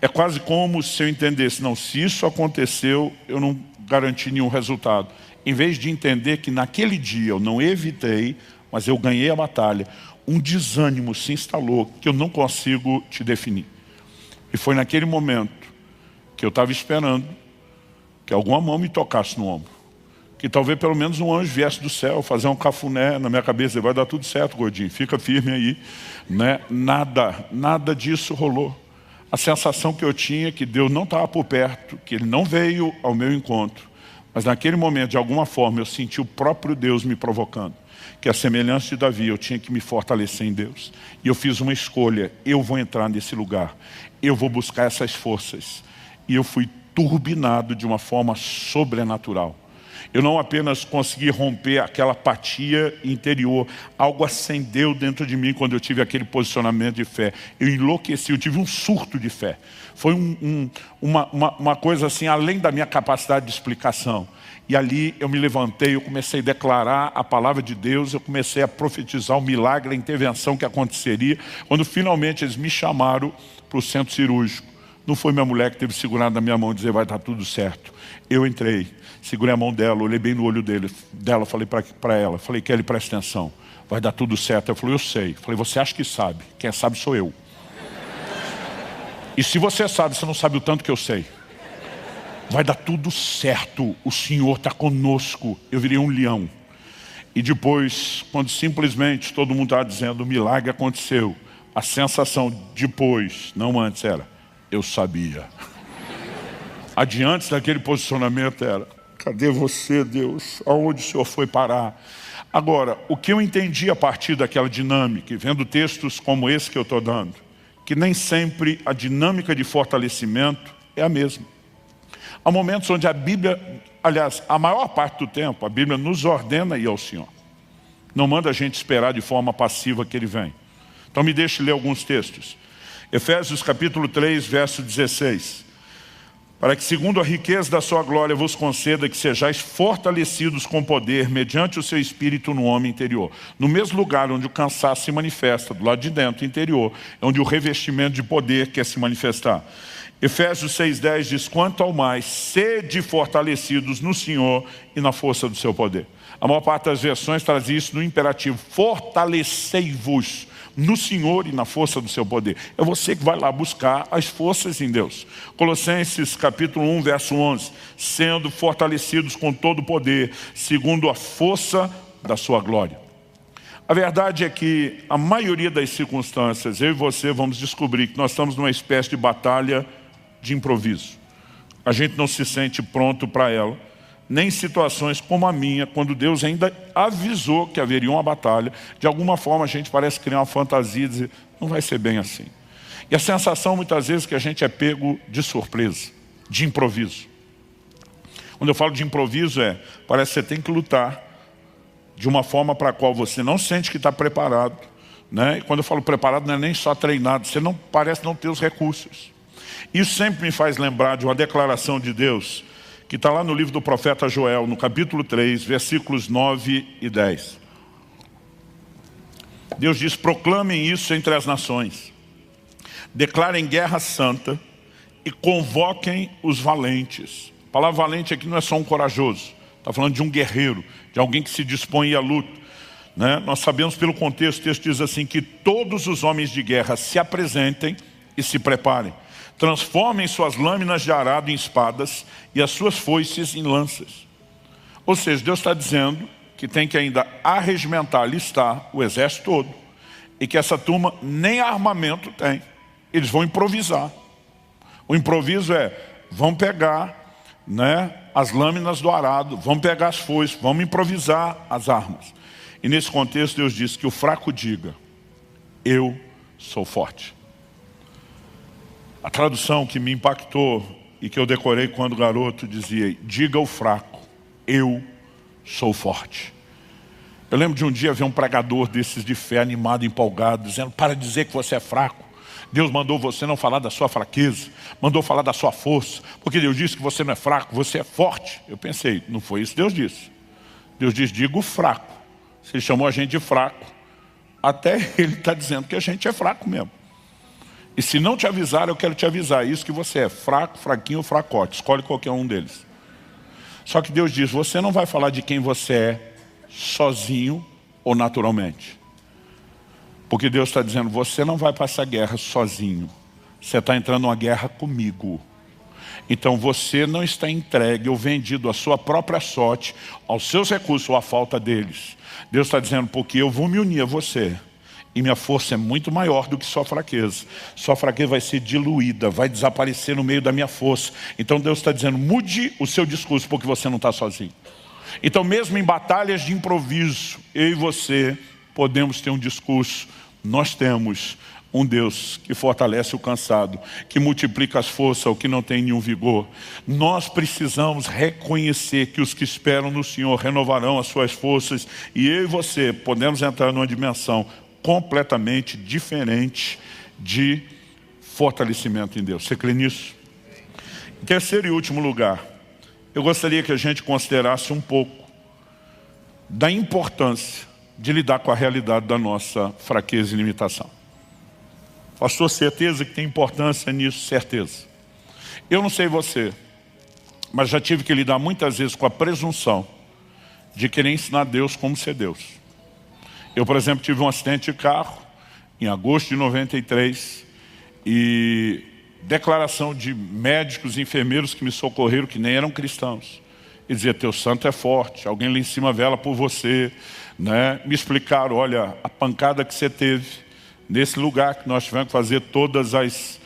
[SPEAKER 1] É quase como se eu entendesse, não, se isso aconteceu, eu não garanti nenhum resultado. Em vez de entender que naquele dia eu não evitei, mas eu ganhei a batalha, um desânimo se instalou que eu não consigo te definir. E foi naquele momento que eu estava esperando que alguma mão me tocasse no ombro. Que talvez pelo menos um anjo viesse do céu fazer um cafuné na minha cabeça, vai dar tudo certo, gordinho, fica firme aí, né? Nada disso rolou. A sensação que eu tinha é que Deus não estava por perto, que Ele não veio ao meu encontro, mas naquele momento, de alguma forma, eu senti o próprio Deus me provocando, que a semelhança de Davi, eu tinha que me fortalecer em Deus. E eu fiz uma escolha, eu vou entrar nesse lugar, eu vou buscar essas forças. E eu fui turbinado de uma forma sobrenatural. Eu não apenas consegui romper aquela apatia interior, algo acendeu dentro de mim quando eu tive aquele posicionamento de fé. Eu enlouqueci, eu tive um surto de fé. Foi uma coisa assim, além da minha capacidade de explicação. E ali eu me levantei, eu comecei a declarar a palavra de Deus, eu comecei a profetizar o milagre, a intervenção que aconteceria. Quando finalmente eles me chamaram para o centro cirúrgico, não foi minha mulher que teve segurado na minha mão e dizer, vai dar tudo certo. Eu entrei, segurei a mão dela, olhei bem no olho dela, falei para ela, falei, Kelly, presta atenção, vai dar tudo certo. Ela falou, eu sei. Falei, você acha que sabe? Quem sabe sou eu. E se você sabe, você não sabe o tanto que eu sei. Vai dar tudo certo, o Senhor está conosco. Eu virei um leão. E depois, quando simplesmente todo mundo estava dizendo o milagre aconteceu, a sensação depois, não antes, era: eu sabia. Adiante daquele posicionamento era: cadê você, Deus? Aonde o Senhor foi parar? Agora, o que eu entendi a partir daquela dinâmica, e vendo textos como esse que eu estou dando, que nem sempre a dinâmica de fortalecimento é a mesma. Há momentos onde a Bíblia, aliás, a maior parte do tempo, a Bíblia nos ordena ir ao Senhor. Não manda a gente esperar de forma passiva que Ele vem. Então me deixe ler alguns textos. Efésios capítulo 3, verso 16. Para que segundo a riqueza da sua glória vos conceda que sejais fortalecidos com poder mediante o seu espírito no homem interior. No mesmo lugar onde o cansaço se manifesta, do lado de dentro, interior, é onde o revestimento de poder quer se manifestar. Efésios 6,10 diz: quanto ao mais, sede fortalecidos no Senhor e na força do seu poder. A maior parte das versões traz isso no imperativo: fortalecei-vos no Senhor e na força do seu poder. É você que vai lá buscar as forças em Deus. Colossenses capítulo 1, verso 11. Sendo fortalecidos com todo o poder, segundo a força da sua glória. A verdade é que a maioria das circunstâncias, eu e você vamos descobrir que nós estamos numa espécie de batalha de improviso. A gente não se sente pronto para ela, nem em situações como a minha, quando Deus ainda avisou que haveria uma batalha. De alguma forma a gente parece criar uma fantasia e dizer: não vai ser bem assim. E a sensação muitas vezes que a gente é pego de surpresa, de improviso. Quando eu falo de improviso parece que você tem que lutar de uma forma para a qual você não sente que está preparado, né? E quando eu falo preparado, não é nem só treinado, você não parece não ter os recursos. Isso sempre me faz lembrar de uma declaração de Deus que está lá no livro do profeta Joel, no capítulo 3, versículos 9 e 10. Deus diz: proclamem isso entre as nações, declarem guerra santa e convoquem os valentes. A palavra valente aqui não é só um corajoso, está falando de um guerreiro, de alguém que se dispõe à luta, né? Nós sabemos pelo contexto, o texto diz assim: que todos os homens de guerra se apresentem e se preparem. Transformem suas lâminas de arado em espadas e as suas foices em lanças. Ou seja, Deus está dizendo que tem que ainda arregimentar, alistar o exército todo, e que essa turma nem armamento tem. Eles vão improvisar. O improviso vão pegar, né, as lâminas do arado, vão pegar as foices, vão improvisar as armas. E nesse contexto Deus diz que o fraco diga: eu sou forte. A tradução que me impactou e que eu decorei quando garoto dizia: diga ao fraco, eu sou forte. Eu lembro de um dia ver um pregador desses de fé, animado, empolgado, dizendo: para dizer que você é fraco, Deus mandou você não falar da sua fraqueza, mandou falar da sua força, porque Deus disse que você não é fraco, você é forte. Eu pensei: não foi isso que Deus disse. Deus diz: diga o fraco. Se Ele chamou a gente de fraco, até Ele está dizendo que a gente é fraco mesmo. E se não te avisar, eu quero te avisar: isso que você é fraco, fraquinho ou fracote, escolhe qualquer um deles. Só que Deus diz: você não vai falar de quem você é sozinho ou naturalmente. Porque Deus está dizendo: você não vai passar guerra sozinho, você está entrando numa guerra comigo. Então você não está entregue ou vendido à sua própria sorte, aos seus recursos ou à falta deles. Deus está dizendo: porque eu vou me unir a você. E minha força é muito maior do que sua fraqueza. Sua fraqueza vai ser diluída, vai desaparecer no meio da minha força. Então Deus está dizendo: mude o seu discurso, porque você não está sozinho. Então mesmo em batalhas de improviso, eu e você podemos ter um discurso. Nós temos um Deus que fortalece o cansado, que multiplica as forças ao que não tem nenhum vigor. Nós precisamos reconhecer que os que esperam no Senhor renovarão as suas forças. E eu e você podemos entrar numa dimensão completamente diferente de fortalecimento em Deus. Você crê nisso? Em terceiro e último lugar, eu gostaria que a gente considerasse um pouco da importância de lidar com a realidade da nossa fraqueza e limitação. Pastor, certeza que tem importância nisso? Certeza. Eu não sei você, mas já tive que lidar muitas vezes com a presunção de querer ensinar Deus como ser Deus. Eu, por exemplo, tive um acidente de carro em agosto de 93 e declaração de médicos e enfermeiros que me socorreram, que nem eram cristãos. e dizia, teu santo é forte, alguém lá em cima vela por você, né? Me explicaram, olha, a pancada que você teve, nesse lugar que nós tivemos que fazer todas as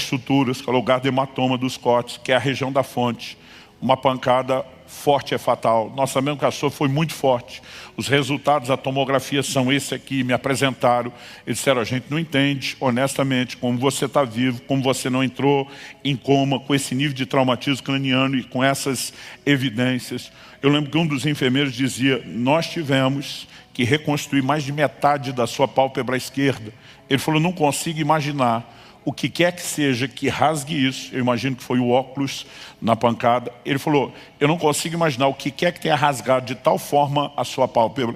[SPEAKER 1] suturas, que é o lugar do hematoma dos cortes, que é a região da fonte, uma pancada forte é fatal. Nós sabemos que a sua foi muito forte. Os resultados da tomografia são esse aqui, me apresentaram. Eles disseram, a gente não entende, honestamente, como você está vivo, como você não entrou em coma, com esse nível de traumatismo craniano e com essas evidências. Eu lembro que um dos enfermeiros dizia, nós tivemos que reconstruir mais de metade da sua pálpebra esquerda. Ele falou, não consigo imaginar o que quer que seja que rasgue isso. Eu imagino que foi o óculos na pancada. Ele falou, eu não consigo imaginar o que quer que tenha rasgado de tal forma a sua pálpebra,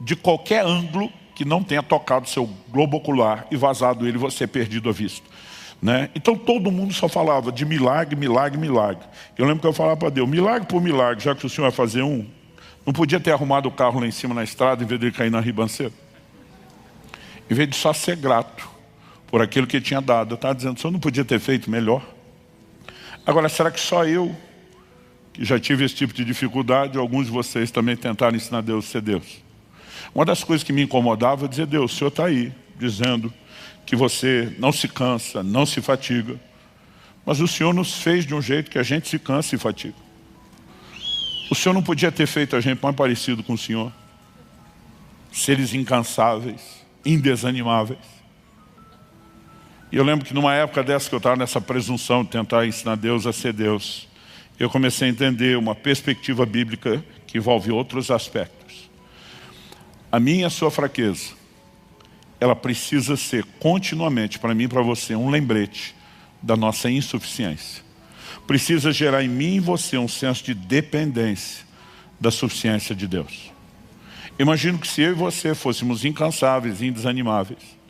[SPEAKER 1] de qualquer ângulo que não tenha tocado seu globo ocular e vazado ele, você perdido a vista, né? Então todo mundo só falava de milagre, milagre, milagre. Eu lembro que eu falava para Deus, milagre por milagre, já que o Senhor vai fazer um, não podia ter arrumado o carro lá em cima na estrada, em vez de ele cair na ribanceira? Em vez de só ser grato por aquilo que ele tinha dado. Eu estava dizendo, o Senhor não podia ter feito melhor? Agora, será que só eu, que já tive esse tipo de dificuldade, ou alguns de vocês também tentaram ensinar Deus a ser Deus? Uma das coisas que me incomodava é dizer, Deus, o Senhor está aí, dizendo que você não se cansa, não se fatiga. Mas o Senhor nos fez de um jeito que a gente se cansa e fatiga. O Senhor não podia ter feito a gente mais parecido com o Senhor? Seres incansáveis, indesanimáveis. E eu lembro que numa época dessa que eu estava nessa presunção de tentar ensinar Deus a ser Deus, eu comecei a entender uma perspectiva bíblica que envolve outros aspectos. A minha e a sua fraqueza, ela precisa ser continuamente, para mim e para você, um lembrete da nossa insuficiência. Precisa gerar em mim e em você um senso de dependência da suficiência de Deus. Imagino que se eu e você fôssemos incansáveis e indesanimáveis,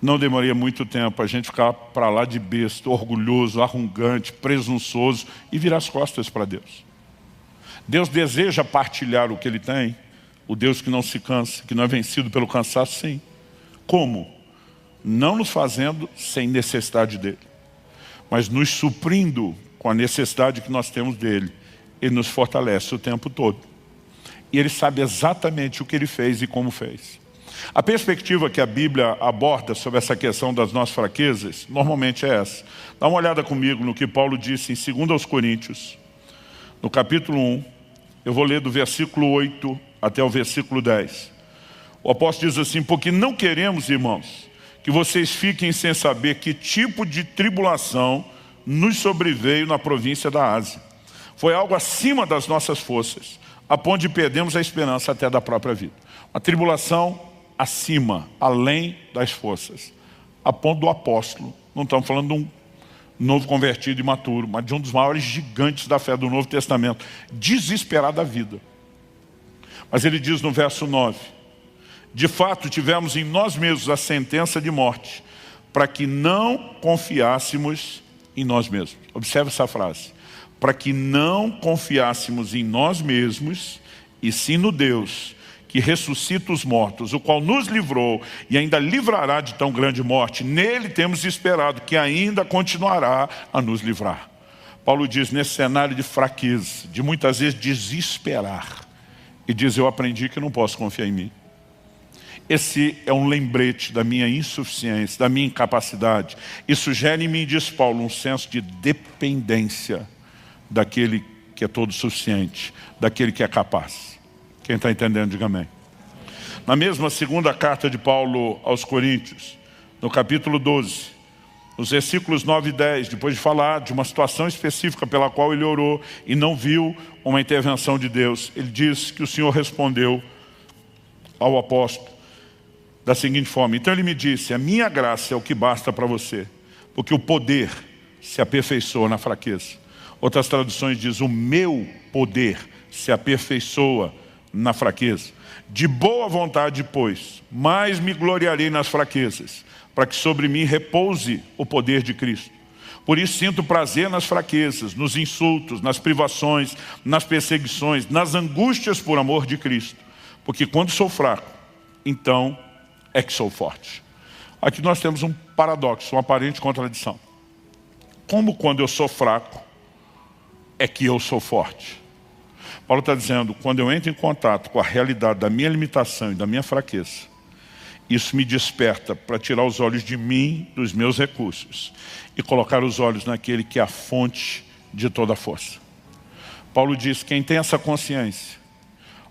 [SPEAKER 1] não demoraria muito tempo a gente ficar para lá de besta, orgulhoso, arrogante, presunçoso e virar as costas para Deus. Deus deseja partilhar o que Ele tem, o Deus que não se cansa, que não é vencido pelo cansaço, sim. Como? Não nos fazendo sem necessidade dEle, mas nos suprindo com a necessidade que nós temos dEle. Ele nos fortalece o tempo todo. E Ele sabe exatamente o que Ele fez e como fez. A perspectiva que a Bíblia aborda sobre essa questão das nossas fraquezas, normalmente é essa. Dá uma olhada comigo no que Paulo disse em 2 Coríntios, no capítulo 1, eu vou ler do versículo 8 até o versículo 10. O apóstolo diz assim, porque não queremos, irmãos, que vocês fiquem sem saber que tipo de tribulação nos sobreveio na província da Ásia. Foi algo acima das nossas forças, a ponto de perdermos a esperança até da própria vida. Uma tribulação acima, além das forças, a ponto do apóstolo, não estamos falando de um novo convertido imaturo, mas de um dos maiores gigantes da fé do Novo Testamento, desesperar da vida. Mas ele diz no verso 9, de fato tivemos em nós mesmos a sentença de morte, para que não confiássemos em nós mesmos. Observe essa frase, para que não confiássemos em nós mesmos, e sim no Deus, que ressuscita os mortos, o qual nos livrou e ainda livrará de tão grande morte. Nele temos esperado que ainda continuará a nos livrar. Paulo diz, nesse cenário de fraqueza, de muitas vezes desesperar, e diz, eu aprendi que não posso confiar em mim. Esse é um lembrete da minha insuficiência, da minha incapacidade. Isso gera em mim, diz Paulo, um senso de dependência daquele que é todo suficiente, daquele que é capaz. Quem está entendendo, diga amém. Na mesma segunda carta de Paulo aos Coríntios, no capítulo 12, nos versículos 9 e 10, depois de falar de uma situação específica pela qual ele orou e não viu uma intervenção de Deus, ele diz que o Senhor respondeu ao apóstolo da seguinte forma, então ele me disse, a minha graça é o que basta para você, porque o poder se aperfeiçoa na fraqueza. Outras traduções dizem, o meu poder se aperfeiçoa na fraqueza. De boa vontade, pois, mais me gloriarei nas fraquezas, para que sobre mim repouse o poder de Cristo. Por isso sinto prazer nas fraquezas, nos insultos, nas privações, nas perseguições, nas angústias por amor de Cristo. Porque quando sou fraco, então é que sou forte. Aqui nós temos um paradoxo, uma aparente contradição. Como quando eu sou fraco, é que eu sou forte? Paulo está dizendo, quando eu entro em contato com a realidade da minha limitação e da minha fraqueza, isso me desperta para tirar os olhos de mim, dos meus recursos, e colocar os olhos naquele que é a fonte de toda a força. Paulo diz, quem tem essa consciência,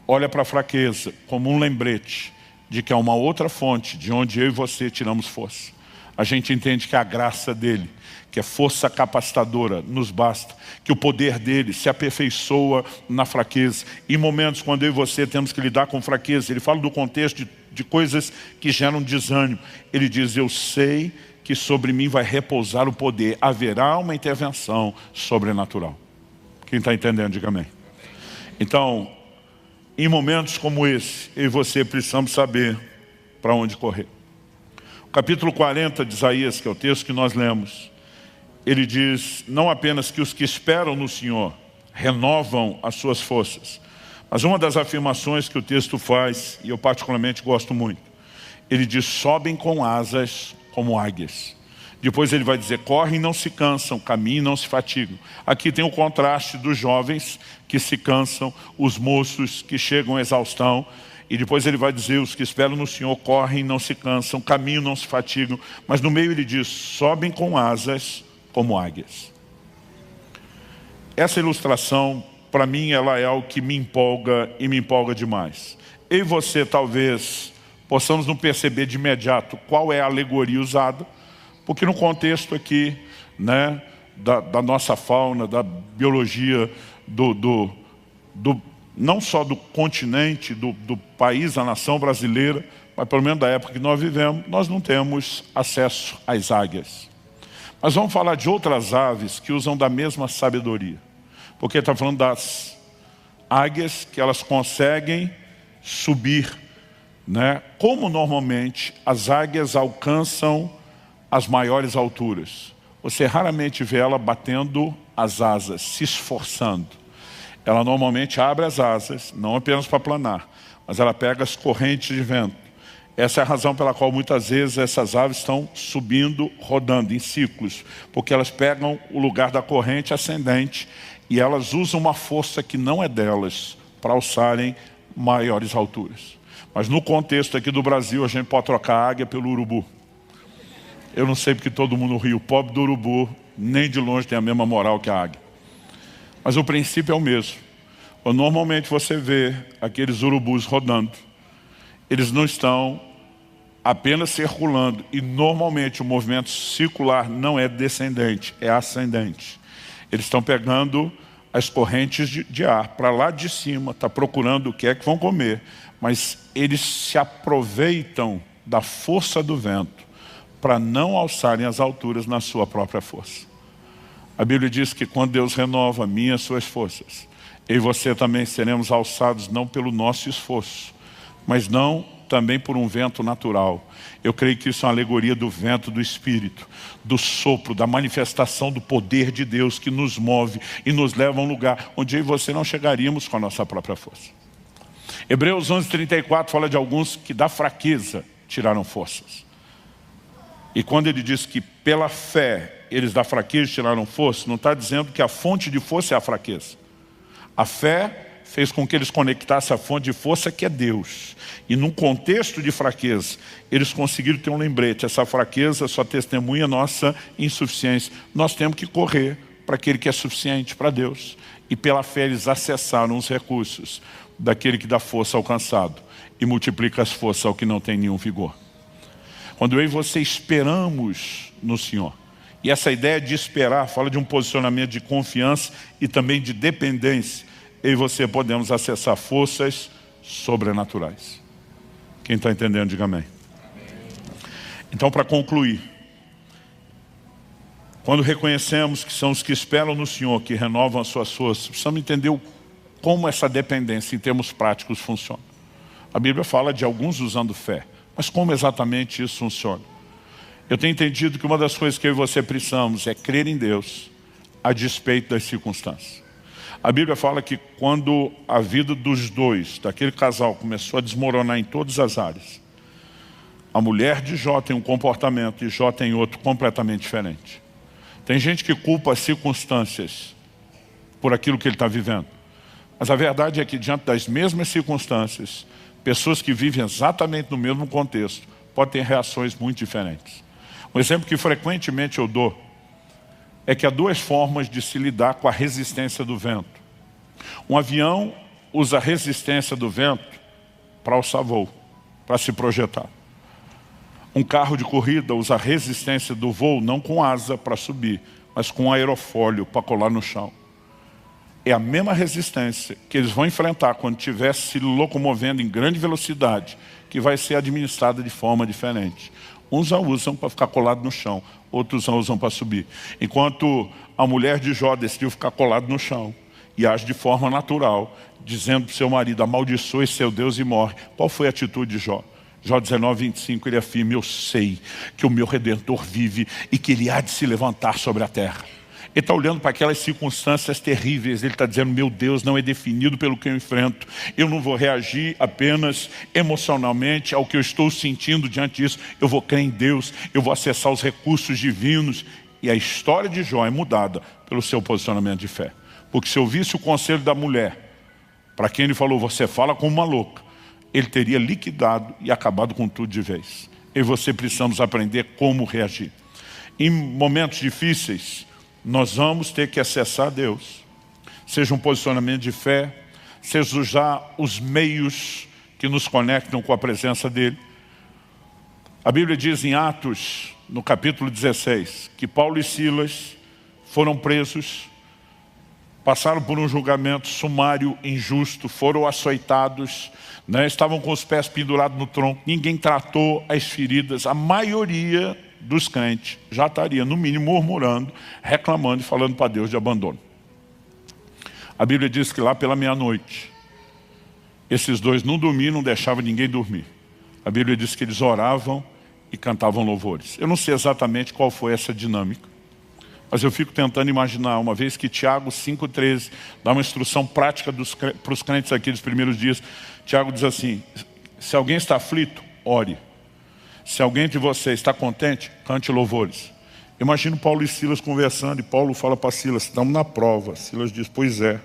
[SPEAKER 1] olha para a fraqueza como um lembrete de que há uma outra fonte de onde eu e você tiramos força. A gente entende que a graça dele, que é força capacitadora, nos basta, que o poder dele se aperfeiçoa na fraqueza. Em momentos quando eu e você temos que lidar com fraqueza, ele fala do contexto de coisas que geram desânimo. Ele diz, eu sei que sobre mim vai repousar o poder, haverá uma intervenção sobrenatural. Quem está entendendo, diga amém. Então, em momentos como esse, eu e você precisamos saber para onde correr. O capítulo 40 de Isaías, que é o texto que nós lemos, ele diz, não apenas que os que esperam no Senhor renovam as suas forças, mas uma das afirmações que o texto faz, e eu particularmente gosto muito, ele diz, sobem com asas como águias. Depois ele vai dizer, correm e não se cansam, caminham e não se fatigam. Aqui tem o contraste dos jovens que se cansam, os moços que chegam à exaustão. E depois ele vai dizer, os que esperam no Senhor correm e não se cansam, caminham e não se fatigam. Mas no meio ele diz, sobem com asas como águias. Essa ilustração, para mim, ela é algo que me empolga e me empolga demais. Eu e você talvez possamos não perceber de imediato qual é a alegoria usada, porque no contexto aqui, né, da nossa fauna, da biologia, não só do continente, do país, da nação brasileira, mas pelo menos da época que nós vivemos, nós não temos acesso às águias. Mas vamos falar de outras aves que usam da mesma sabedoria. Porque está falando das águias que elas conseguem subir, né? Como normalmente as águias alcançam as maiores alturas. Você raramente vê ela batendo as asas, se esforçando. Ela normalmente abre as asas, não apenas para planar, mas ela pega as correntes de vento. Essa é a razão pela qual muitas vezes essas aves estão subindo, rodando em ciclos, porque elas pegam o lugar da corrente ascendente e elas usam uma força que não é delas para alçarem maiores alturas. Mas no contexto aqui do Brasil, a gente pode trocar a águia pelo urubu. Eu não sei porque todo mundo ri, o pobre do urubu nem de longe tem a mesma moral que a águia. Mas o princípio é o mesmo. Normalmente você vê aqueles urubus rodando, eles não estão apenas circulando, e normalmente o movimento circular não é descendente, é ascendente. Eles estão pegando as correntes de ar para lá de cima, está procurando o que é que vão comer, mas eles se aproveitam da força do vento para não alçarem as alturas na sua própria força. A Bíblia diz que quando Deus renova minhas suas forças, eu e você também seremos alçados não pelo nosso esforço, mas não também por um vento natural. Eu creio que isso é uma alegoria do vento do Espírito, do sopro, da manifestação do poder de Deus que nos move e nos leva a um lugar onde eu e você não chegaríamos com a nossa própria força. Hebreus 11:34 fala de alguns que da fraqueza tiraram forças. E quando ele diz que pela fé eles da fraqueza tiraram força, não está dizendo que a fonte de força é a fraqueza. A fé fez com que eles conectassem a fonte de força que é Deus. E num contexto de fraqueza, eles conseguiram ter um lembrete. Essa fraqueza só testemunha nossa insuficiência. Nós temos que correr para aquele que é suficiente, para Deus. E pela fé eles acessaram os recursos daquele que dá força ao cansado e multiplica as forças ao que não tem nenhum vigor. Quando eu e você esperamos no Senhor, e essa ideia de esperar fala de um posicionamento de confiança e também de dependência, eu e você podemos acessar forças sobrenaturais. Quem está entendendo, diga amém. Então, para concluir, quando reconhecemos que são os que esperam no Senhor, que renovam as suas forças, precisamos entender como essa dependência em termos práticos funciona. A Bíblia fala de alguns usando fé, mas como exatamente isso funciona? Eu tenho entendido que uma das coisas que eu e você precisamos é crer em Deus a despeito das circunstâncias. A Bíblia fala que quando a vida dos dois, daquele casal, começou a desmoronar em todas as áreas, a mulher de Jó tem um comportamento e Jó tem outro completamente diferente. Tem gente que culpa as circunstâncias por aquilo que ele está vivendo. Mas a verdade é que diante das mesmas circunstâncias, pessoas que vivem exatamente no mesmo contexto podem ter reações muito diferentes. Um exemplo que frequentemente eu dou é que há duas formas de se lidar com a resistência do vento. Um avião usa a resistência do vento para alçar voo, para se projetar. Um carro de corrida usa a resistência do voo não com asa para subir, mas com aerofólio para colar no chão. É a mesma resistência que eles vão enfrentar quando estiver se locomovendo em grande velocidade, que vai ser administrada de forma diferente. Uns a usam para ficar colado no chão, outros a usam para subir. Enquanto a mulher de Jó decidiu ficar colado no chão e age de forma natural, dizendo para o seu marido, amaldiçoe seu Deus e morre. Qual foi a atitude de Jó? Jó 19:25, ele afirma, eu sei que o meu Redentor vive e que ele há de se levantar sobre a terra. Ele está olhando para aquelas circunstâncias terríveis, ele está dizendo, meu Deus não é definido pelo que eu enfrento, eu não vou reagir apenas emocionalmente ao que eu estou sentindo diante disso, eu vou crer em Deus, eu vou acessar os recursos divinos. E a história de Jó é mudada pelo seu posicionamento de fé. Porque se eu visse o conselho da mulher, para quem ele falou, você fala como uma louca, ele teria liquidado e acabado com tudo de vez. Eu e você precisamos aprender como reagir. Em momentos difíceis, nós vamos ter que acessar Deus. Seja um posicionamento de fé, seja usar os meios que nos conectam com a presença dEle. A Bíblia diz em Atos, no capítulo 16, que Paulo e Silas foram presos, passaram por um julgamento sumário, injusto, foram açoitados, estavam com os pés pendurados no tronco, ninguém tratou as feridas, a maioria dos crentes já estaria, no mínimo, murmurando, reclamando e falando para Deus de abandono. A Bíblia diz que lá pela meia-noite, esses dois não dormiam, não deixavam ninguém dormir. A Bíblia diz que eles oravam e cantavam louvores. Eu não sei exatamente qual foi essa dinâmica, mas eu fico tentando imaginar, uma vez que Tiago 5,13 dá uma instrução prática para os crentes aqui dos primeiros dias. Tiago diz assim, se alguém está aflito, ore. Se alguém de vocês está contente, cante louvores. Imagino Paulo e Silas conversando, e Paulo fala para Silas, estamos na prova. Silas diz, pois é.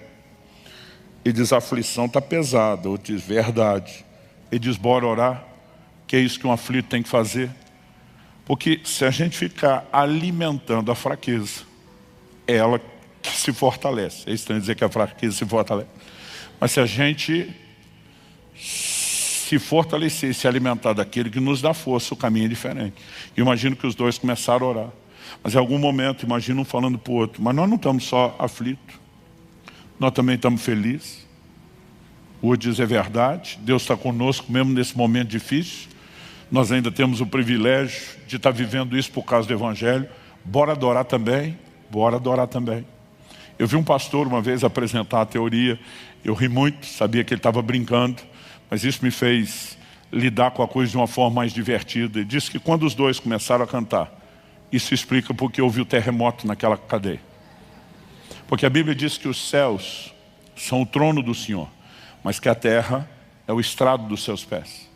[SPEAKER 1] Ele diz, a aflição está pesada. Outro diz, verdade. Ele diz, bora orar. Que é isso que um aflito tem que fazer? Porque se a gente ficar alimentando a fraqueza, é ela que se fortalece. É estranho dizer que a fraqueza se fortalece. Mas se a gente se fortalecer, se alimentar daquele que nos dá força, o caminho é diferente. Eu imagino que os dois começaram a orar. Mas em algum momento, imagino um falando para o outro, mas nós não estamos só aflitos, nós também estamos felizes. O outro diz, é verdade, Deus está conosco mesmo nesse momento difícil. Nós ainda temos o privilégio de estar vivendo isso por causa do Evangelho. Bora adorar também, bora adorar também. Eu vi um pastor uma vez apresentar a teoria, eu ri muito, sabia que ele estava brincando, mas isso me fez lidar com a coisa de uma forma mais divertida. Ele disse que quando os dois começaram a cantar, isso explica porque houve o terremoto naquela cadeia. Porque a Bíblia diz que os céus são o trono do Senhor, mas que a terra é o estrado dos seus pés.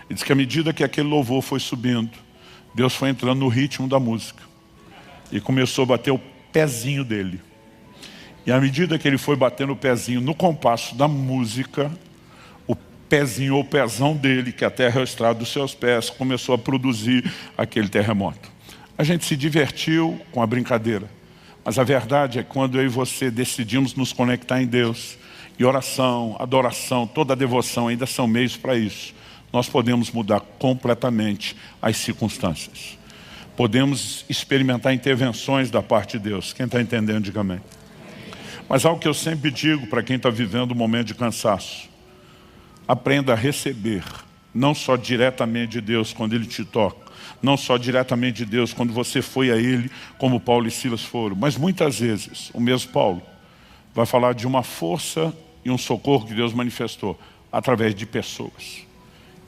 [SPEAKER 1] Ele diz que à medida que aquele louvor foi subindo, Deus foi entrando no ritmo da música e começou a bater o pezinho dele. E à medida que ele foi batendo o pezinho no compasso da música, o pezinho ou pezão dele, que a terra é o estrado dos seus pés, começou a produzir aquele terremoto. A gente se divertiu com a brincadeira, mas a verdade é que quando eu e você decidimos nos conectar em Deus, e oração, adoração, toda a devoção ainda são meios para isso, nós podemos mudar completamente as circunstâncias. Podemos experimentar intervenções da parte de Deus. Quem está entendendo, diga amém. Mas algo que eu sempre digo para quem está vivendo um momento de cansaço, aprenda a receber, não só diretamente de Deus quando Ele te toca, não só diretamente de Deus quando você foi a Ele, como Paulo e Silas foram, mas muitas vezes, o mesmo Paulo vai falar de uma força e um socorro que Deus manifestou através de pessoas.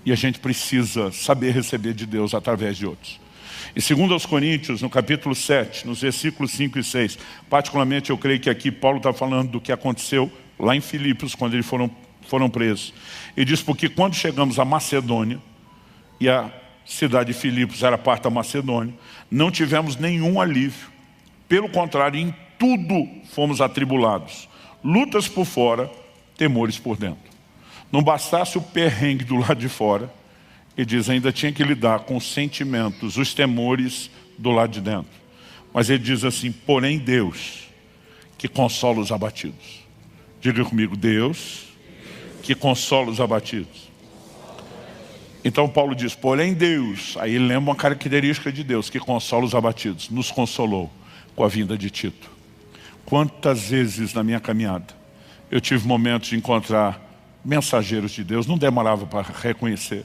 [SPEAKER 1] E a gente precisa saber receber de Deus através de outros. E segundo aos Coríntios, no capítulo 7, nos versículos 5 e 6, particularmente eu creio que aqui Paulo está falando do que aconteceu lá em Filipos, quando eles foram presos. Ele diz, porque quando chegamos à Macedônia, e a cidade de Filipos era parte da Macedônia, não tivemos nenhum alívio. Pelo contrário, em tudo fomos atribulados. Lutas por fora, temores por dentro. Não bastasse o perrengue do lado de fora, ele diz, ainda tinha que lidar com os sentimentos, os temores do lado de dentro. Mas ele diz assim, porém Deus, que consola os abatidos. Diga comigo, Deus, que consola os abatidos. Então Paulo diz, porém Deus, aí ele lembra uma característica de Deus, que consola os abatidos, nos consolou com a vinda de Tito. Quantas vezes na minha caminhada eu tive momentos de encontrar mensageiros de Deus, não demorava para reconhecer.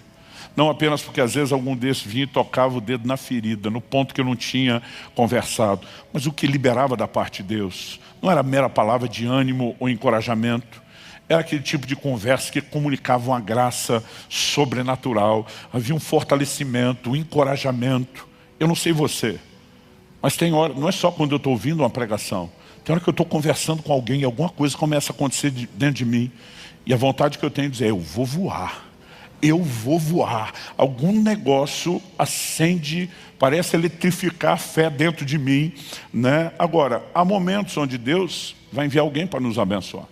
[SPEAKER 1] Não apenas porque às vezes algum desses vinha e tocava o dedo na ferida, no ponto que eu não tinha conversado, mas o que liberava da parte de Deus não era mera palavra de ânimo ou encorajamento, era aquele tipo de conversa que comunicava uma graça sobrenatural, havia um fortalecimento, um encorajamento. Eu não sei você, mas tem hora, não é só quando eu estou ouvindo uma pregação, tem hora que eu estou conversando com alguém e alguma coisa começa a acontecer dentro de mim, e a vontade que eu tenho de dizer, eu vou voar. Eu vou voar. Algum negócio acende, parece eletrificar a fé dentro de mim, né? Agora, há momentos onde Deus vai enviar alguém para nos abençoar.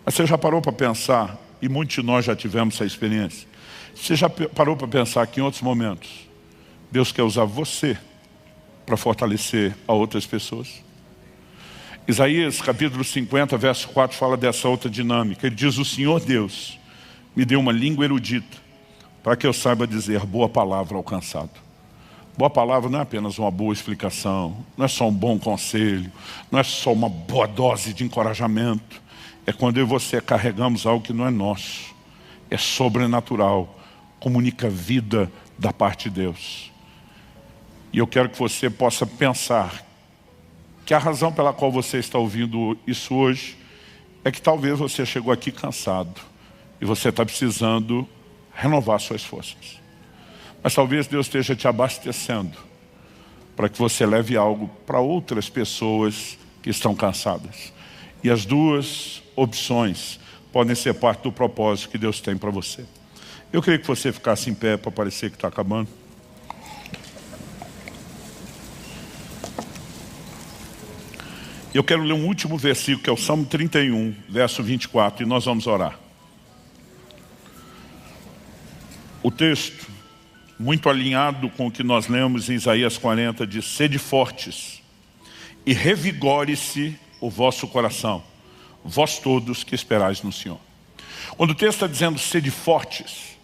[SPEAKER 1] Mas você já parou para pensar, e muitos de nós já tivemos essa experiência, você já parou para pensar que em outros momentos, Deus quer usar você para fortalecer a outras pessoas? Isaías capítulo 50, verso 4 fala dessa outra dinâmica. Ele diz, o Senhor Deus me deu uma língua erudita para que eu saiba dizer boa palavra ao cansado. Boa palavra não é apenas uma boa explicação, não é só um bom conselho, não é só uma boa dose de encorajamento. É quando eu e você carregamos algo que não é nosso, é sobrenatural, comunica vida da parte de Deus. E eu quero que você possa pensar que a razão pela qual você está ouvindo isso hoje é que talvez você chegou aqui cansado e você está precisando renovar suas forças. Mas talvez Deus esteja te abastecendo para que você leve algo para outras pessoas que estão cansadas. E as duas opções podem ser parte do propósito que Deus tem para você. Eu queria que você ficasse em pé para parecer que está acabando. Eu quero ler um último versículo, que é o Salmo 31, verso 24, e nós vamos orar. O texto, muito alinhado com o que nós lemos em Isaías 40, diz, sede fortes e revigore-se o vosso coração, vós todos que esperais no Senhor. Quando o texto está dizendo sede fortes,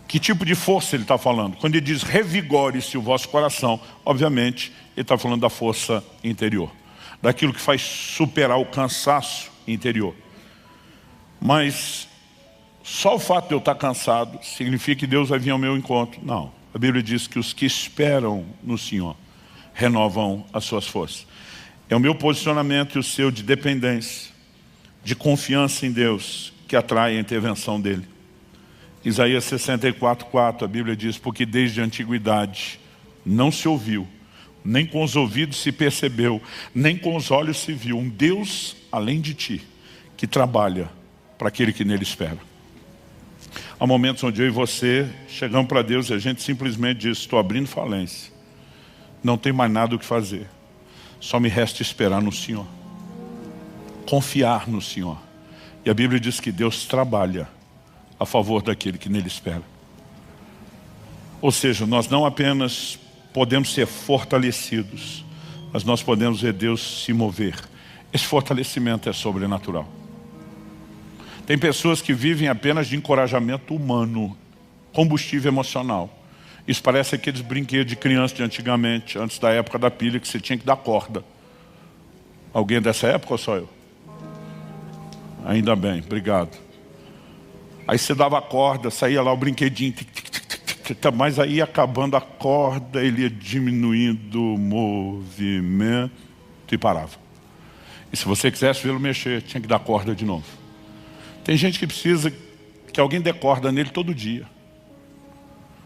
[SPEAKER 1] que tipo de força ele está falando? Quando ele diz revigore-se o vosso coração, obviamente ele está falando da força interior, daquilo que faz superar o cansaço interior. Mas só o fato de eu estar cansado significa que Deus vai vir ao meu encontro? Não. A Bíblia diz que os que esperam no Senhor renovam as suas forças. É o meu posicionamento e o seu de dependência, de confiança em Deus, que atrai a intervenção dEle. Isaías 64:4, a Bíblia diz, porque desde a antiguidade não se ouviu, nem com os ouvidos se percebeu, nem com os olhos se viu, um Deus além de ti, que trabalha para aquele que nele espera. Há momentos onde eu e você chegamos para Deus e a gente simplesmente diz, estou abrindo falência, não tem mais nada o que fazer, só me resta esperar no Senhor, confiar no Senhor. E a Bíblia diz que Deus trabalha a favor daquele que nele espera. Ou seja, nós não apenas podemos ser fortalecidos, mas nós podemos ver Deus se mover. Esse fortalecimento é sobrenatural. Tem pessoas que vivem apenas de encorajamento humano, combustível emocional. Isso parece aqueles brinquedos de criança de antigamente, antes da época da pilha, que você tinha que dar corda. Alguém dessa época ou só eu? Ainda bem, obrigado. Aí você dava a corda, saía lá o brinquedinho, mas aí acabando a corda, ele ia diminuindo o movimento e parava. E se você quisesse vê-lo mexer, tinha que dar corda de novo. Tem gente que precisa que alguém dê corda nele todo dia.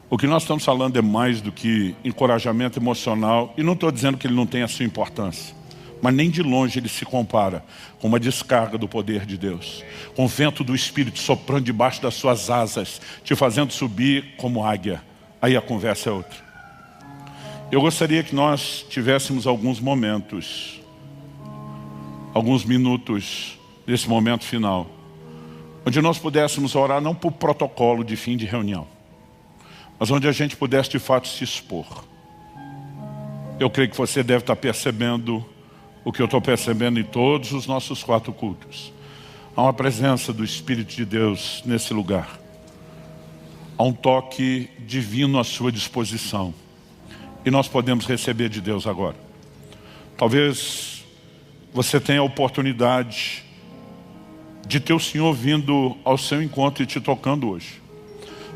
[SPEAKER 1] O que nós estamos falando é mais do que encorajamento emocional, e não estou dizendo que ele não tem a sua importância, mas nem de longe ele se compara com uma descarga do poder de Deus, com o vento do Espírito soprando debaixo das suas asas, te fazendo subir como águia. Aí a conversa é outra. Eu gostaria que nós tivéssemos alguns momentos, alguns minutos nesse momento final, onde nós pudéssemos orar não por protocolo de fim de reunião, mas onde a gente pudesse de fato se expor. Eu creio que você deve estar percebendo o que eu estou percebendo em todos os nossos 4 cultos. Há uma presença do Espírito de Deus nesse lugar. Há um toque divino à sua disposição. E nós podemos receber de Deus agora. Talvez você tenha a oportunidade de ter o Senhor vindo ao seu encontro e te tocando hoje.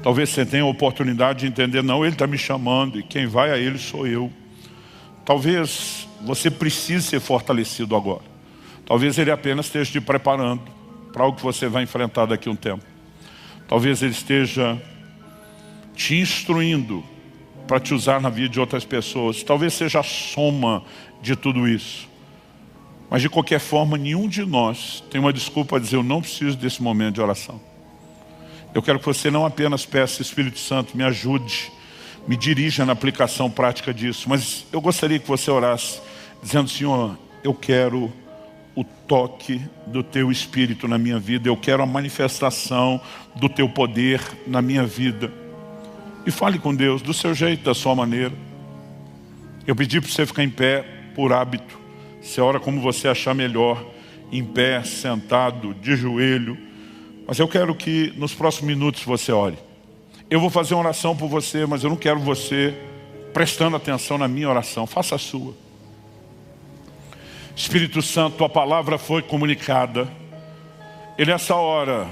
[SPEAKER 1] Talvez você tenha a oportunidade de entender, não, Ele está me chamando e quem vai a Ele sou eu. Talvez você precise ser fortalecido agora. Talvez Ele apenas esteja te preparando para algo que você vai enfrentar daqui a um tempo. Talvez Ele esteja te instruindo para te usar na vida de outras pessoas. Talvez seja a soma de tudo isso. Mas de qualquer forma, nenhum de nós tem uma desculpa a dizer, eu não preciso desse momento de oração. Eu quero que você não apenas peça, Espírito Santo, me ajude, me dirija na aplicação prática disso. Mas eu gostaria que você orasse, dizendo, Senhor, eu quero o toque do Teu Espírito na minha vida. Eu quero a manifestação do Teu poder na minha vida. E fale com Deus do seu jeito, da sua maneira. Eu pedi para você ficar em pé por hábito. Você ora como você achar melhor, em pé, sentado, de joelho. Mas eu quero que nos próximos minutos você ore. Eu vou fazer uma oração por você, mas eu não quero você prestando atenção na minha oração. Faça a sua. Espírito Santo, a palavra foi comunicada. E nessa hora,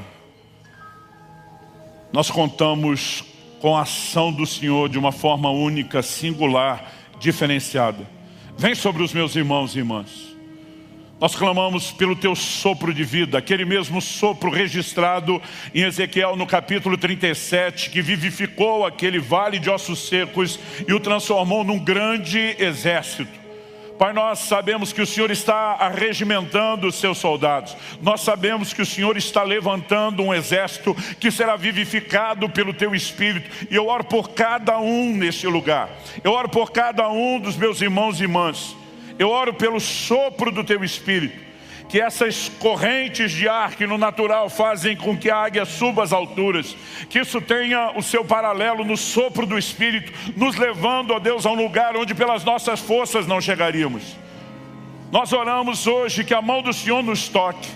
[SPEAKER 1] nós contamos com a ação do Senhor de uma forma única, singular, diferenciada. Vem sobre os meus irmãos e irmãs. Nós clamamos pelo Teu sopro de vida, aquele mesmo sopro registrado em Ezequiel no capítulo 37, que vivificou aquele vale de ossos secos e o transformou num grande exército. Pai, nós sabemos que o Senhor está arregimentando os seus soldados. Nós sabemos que o Senhor está levantando um exército que será vivificado pelo Teu Espírito. E eu oro por cada um neste lugar. Eu oro por cada um dos meus irmãos e irmãs. Eu oro pelo sopro do Teu Espírito. Que essas correntes de ar que no natural fazem com que a águia suba às alturas, que isso tenha o seu paralelo no sopro do Espírito, nos levando, ó Deus, a um lugar onde pelas nossas forças não chegaríamos. Nós oramos hoje que a mão do Senhor nos toque.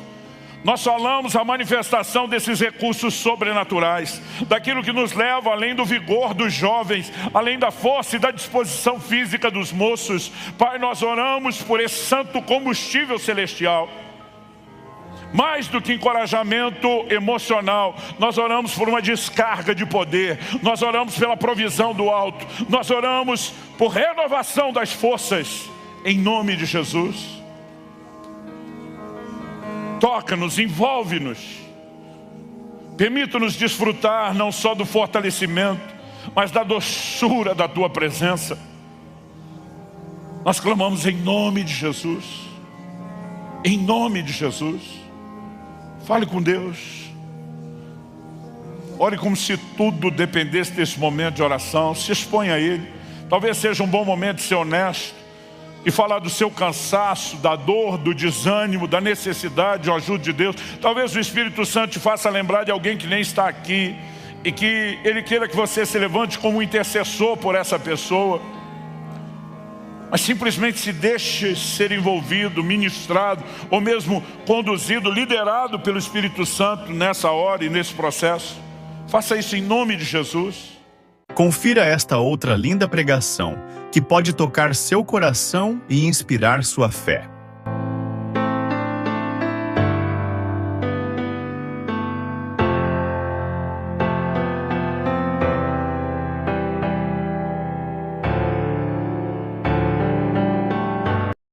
[SPEAKER 1] Nós falamos a manifestação desses recursos sobrenaturais, daquilo que nos leva além do vigor dos jovens, além da força e da disposição física dos moços. Pai, nós oramos por esse santo combustível celestial. Mais do que encorajamento emocional, nós oramos por uma descarga de poder, nós oramos pela provisão do alto, nós oramos por renovação das forças, em nome de Jesus. Toca-nos, envolve-nos, permita-nos desfrutar não só do fortalecimento, mas da doçura da Tua presença. Nós clamamos em nome de Jesus, em nome de Jesus. Fale com Deus. Ore como se tudo dependesse desse momento de oração. Se exponha a Ele. Talvez seja um bom momento de ser honesto e falar do seu cansaço, da dor, do desânimo, da necessidade de ajuda de Deus. Talvez o Espírito Santo te faça lembrar de alguém que nem está aqui e que Ele queira que você se levante como um intercessor por essa pessoa. Mas simplesmente se deixe ser envolvido, ministrado, ou mesmo conduzido, liderado pelo Espírito Santo nessa hora e nesse processo. Faça isso em nome de Jesus.
[SPEAKER 2] Confira esta outra linda pregação, que pode tocar seu coração e inspirar sua fé.